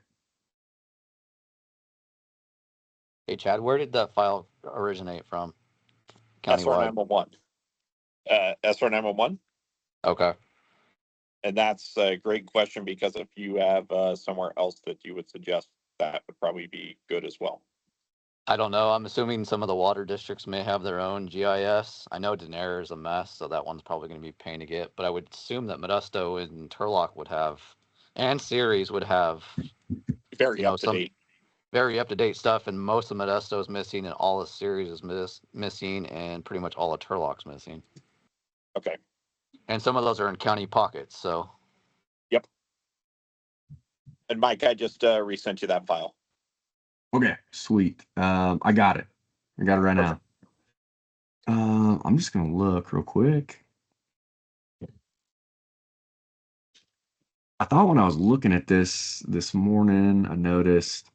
Hey, Chad, where did that file originate from? Countywide. SR911. SR911. Okay. And that's a great question because if you have somewhere else that you would suggest, that would probably be good as well. I don't know. I'm assuming some of the water districts may have their own GIS. I know Denair is a mess, so that one's probably going to be a pain to get. But I would assume that Modesto and Turlock would have, and Ceres would have, Very up to some date. very up-to-date stuff. And most of Modesto is missing, and all of Ceres is missing, and pretty much all of Turlock's missing. Okay. And some of those are in county pockets. So Yep. And Mike, I just resent you that file. Okay, sweet. I got it. I got it right now. I'm just gonna look real quick. I thought when I was looking at this morning, I noticed.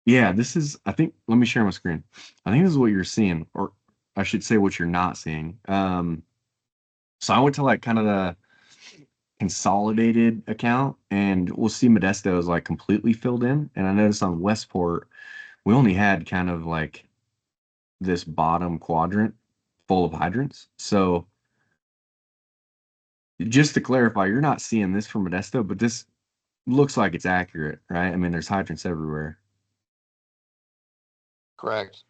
Yeah, this is. I think. Let me share my screen. I think this is what you're seeing, or I should say, what you're not seeing. So I went to like kind of the consolidated account, and we'll see Modesto is like completely filled in. And I noticed on Westport, we only had kind of like this bottom quadrant full of hydrants. So just to clarify, you're not seeing this from Modesto, but this looks like it's accurate, right? I mean, there's hydrants everywhere. correct.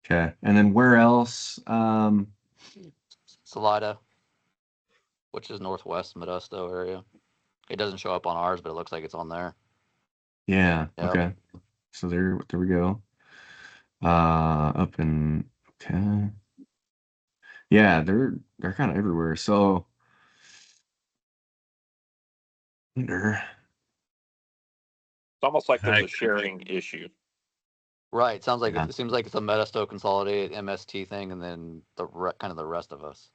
Okay. And then where else? Salida, which is northwest Modesto area. It doesn't show up on ours, but it looks like it's on there. Yeah. Yep. Okay. So there we go. Up in okay. Yeah, they're kind of everywhere. So wonder. It's almost like there's I- a sharing issue. Right. Sounds like Yeah. it seems like it's a Modesto consolidated MST thing, and then kind of the rest of us.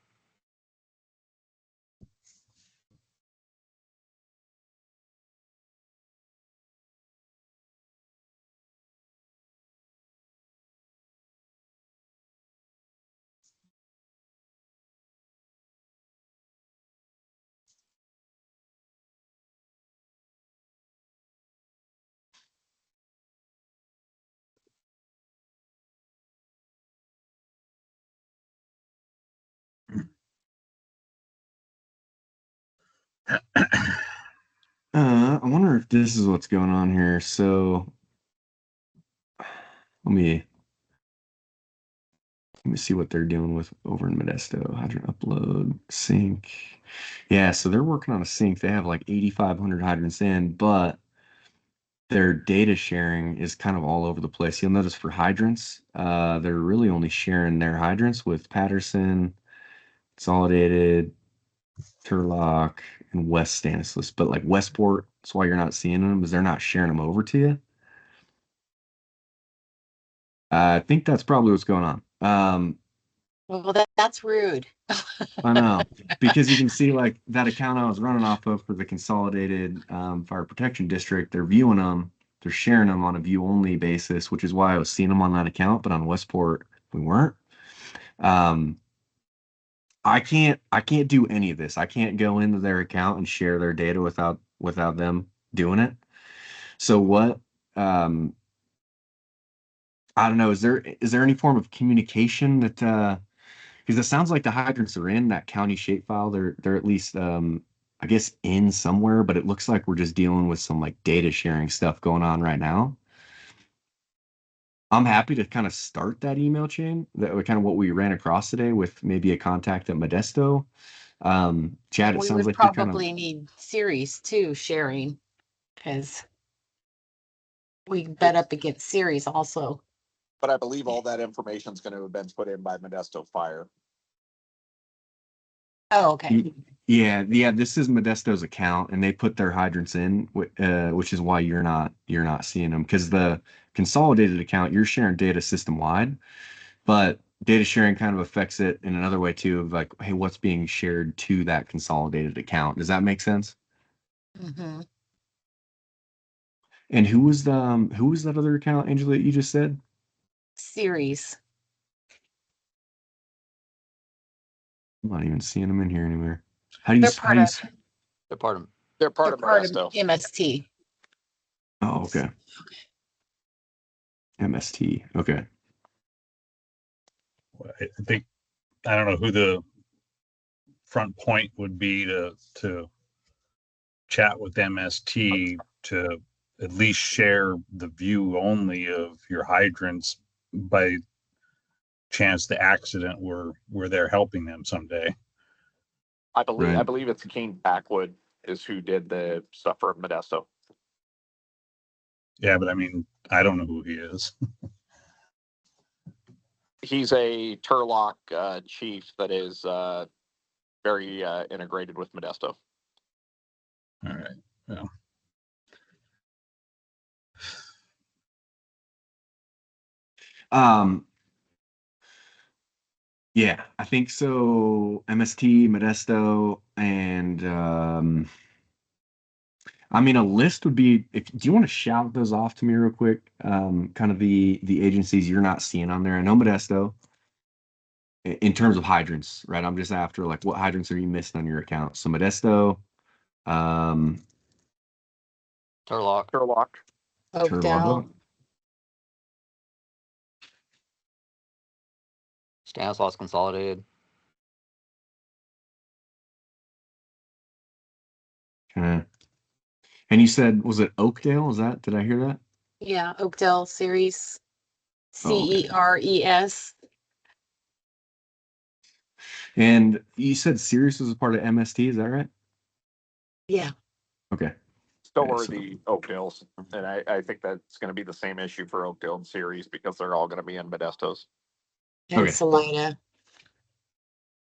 I wonder if this is what's going on here. So let me see what they're doing with over in Modesto. Hydrant upload, sync. Yeah, so they're working on a sync. They have like 8,500 hydrants in, but their data sharing is kind of all over the place. You'll notice for hydrants, they're really only sharing their hydrants with Patterson, Consolidated, Turlock, and West Stanislaus. But like Westport, that's why you're not seeing them, is they're not sharing them over to you. I think that's probably what's going on. Well, that's rude. I know, because you can see like that account I was running off of for the consolidated fire protection district, they're viewing them, they're sharing them on a view only basis, which is why I was seeing them on that account, but on Westport we weren't. Um, I can't do any of this. I can't go into their account and share their data without them doing it. So what I don't know, is there any form of communication that because it sounds like the hydrants are in that county shapefile. They're at least I guess in somewhere, but it looks like we're just dealing with some like data sharing stuff going on right now. I'm happy to kind of start that email chain that kind of what we ran across today with maybe a contact at Modesto Chad, it We sounds would like you're kind of, probably need series too, sharing, because we bet up against series also. But I believe all that information is going to have been put in by Modesto Fire. Oh, okay. yeah. This is Modesto's account, and they put their hydrants in, which is why you're not seeing them, because the consolidated account, you're sharing data system wide, but data sharing kind of affects it in another way too, of like, hey, what's being shared to that consolidated account? Does that make sense? Mm-hmm. And who was that other account, Angela, that you just said? Series. I'm not even seeing them in here anywhere. How do you They're how part do you? of They're part of They're part they're of part of Modesto. MST. Oh, okay. MST. Okay. I think, I don't know who the front point would be to chat with MST to at least share the view only of your hydrants by chance the accident where they're helping them someday. I Right. believe it's Kane Backwood is who did the stuff for Modesto. Yeah, but I mean, I don't know who he is. He's a Turlock chief that is very integrated with Modesto. All right. Well, Um, yeah, I think so. MST, Modesto, and I mean, a list would be. If do you want to shout those off to me real quick? Kind of the agencies you're not seeing on there. I know Modesto in terms of hydrants, right? I'm just after like what hydrants are you missing on your account? So Modesto, um, Turlock. Turlock. Oakdale. Turlock. Stanislaus Consolidated. Okay. And you said, was it Oakdale? Is that, did I hear that? Yeah, Oakdale Series. Oh, okay. CERES. And you said Sirius was a part of MST, is that right? Yeah. Okay. So Okay, are so the Oakdales. And I think that's going to be the same issue for Oakdale and Series because they're all going to be in Modesto's. And okay. Salina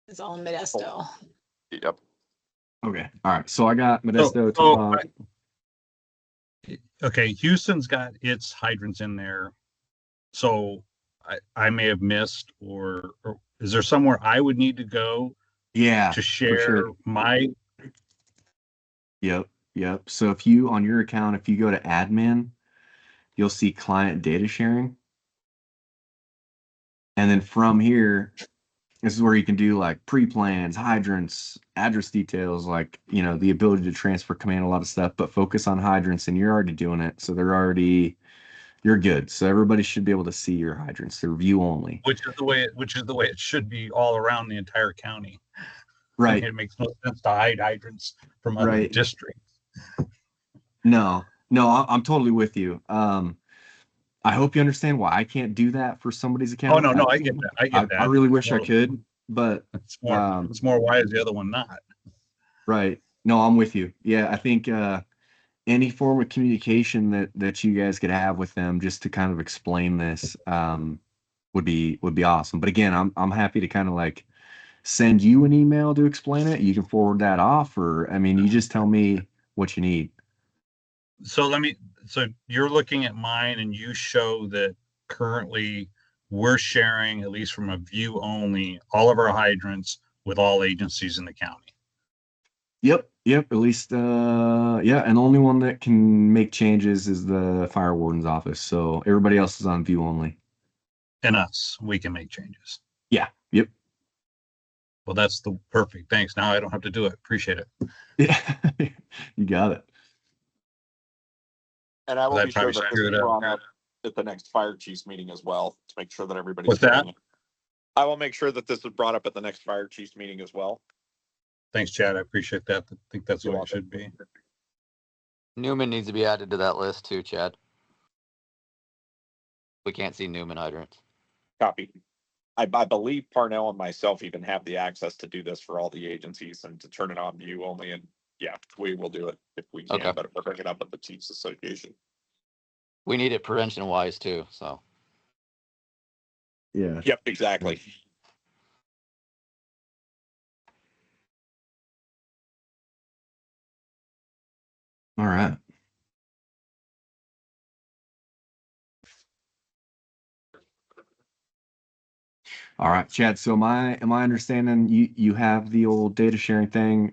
is all in Modesto. Yep. Okay. All right. So I got oh, Modesto, oh, Turlock. okay. Houston's got its hydrants in there. So I may have missed, or is there somewhere I would need to go Yeah, to for share sure. my? Yep. Yep. So if you, on your account, if you go to admin, you'll see client data sharing. And then from here, this is where you can do like pre-plans, hydrants, address details, like, you know, the ability to transfer command a lot of stuff, but focus on hydrants and you're already doing it. So you're good. So everybody should be able to see your hydrants. They're view only. Which is the way it should be all around the entire county. I mean, Right. it makes no sense to hide hydrants from other Right. districts. No, I'm totally with you. I hope you understand why I can't do that for somebody's Oh account. no, I get that. I get I that. really wish I could, but It's more why is the other one not? right. No, I'm with you. Yeah, I think any form of communication that you guys could have with them just to kind of explain this would be awesome. But again, I'm happy to kind of like send you an email to explain it. You can forward that off, or I mean, you just tell me what you need. So you're looking at mine and you show that currently we're sharing, at least from a view only, all of our hydrants with all agencies in the county. Yep, at least yeah, and the only one that can make changes is the fire warden's office. So everybody else is on view only. And us, we can make changes. Yeah, yep. Well, that's the perfect. Thanks. Now I don't have to do it. Appreciate it. Yeah. You got it. And I will I be probably sure that this screwed is up. brought up at the next fire chiefs meeting as well to make sure that everybody's What's that? getting it. I will make sure that this is brought up at the next fire chiefs meeting as well. Thanks, Chad. I appreciate that. I think that's the You're way it welcome. should be. Newman needs to be added to that list too, Chad. We can't see Newman hydrants. Copy. I believe Parnell and myself even have the access to do this for all the agencies and to turn it on view only. And yeah, we will do it if we can, Okay. but we're bringing it up with the Chiefs Association. We need it prevention wise too, so. Yeah. Yep, exactly. All right. All right, Chad. So am I understanding you have the old data sharing thing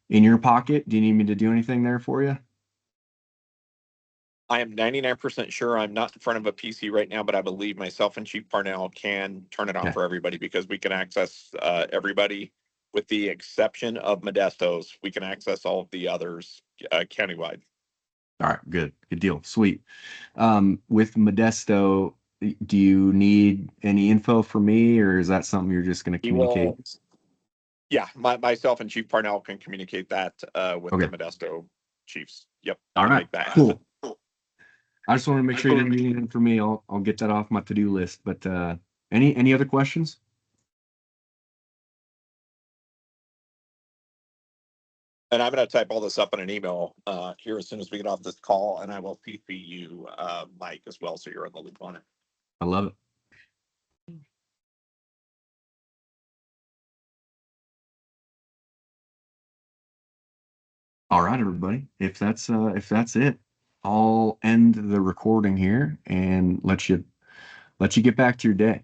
in your pocket? Do you need me to do anything there for you? I am 99% sure I'm not in front of a PC right now, but I believe myself and Chief Parnell can turn it on Okay. for everybody because we can access everybody with the exception of Modesto's. We can access all of the others countywide. All right, good deal. Sweet. With Modesto, do you need any info from me, or is that something you're just going to He communicate? will, yeah, myself and Chief Parnell can communicate that with Okay. the Modesto Chiefs. Yep. All we'll right, make that cool. happen. I just want to make sure you didn't need anything from me. I'll get that off my to-do list. But any other questions? And I'm going to type all this up in an email here as soon as we get off this call, and I will CC you, Mike, as well, so you're in the loop on it. I love it. All right, everybody. If that's it, I'll end the recording here and let you get back to your day.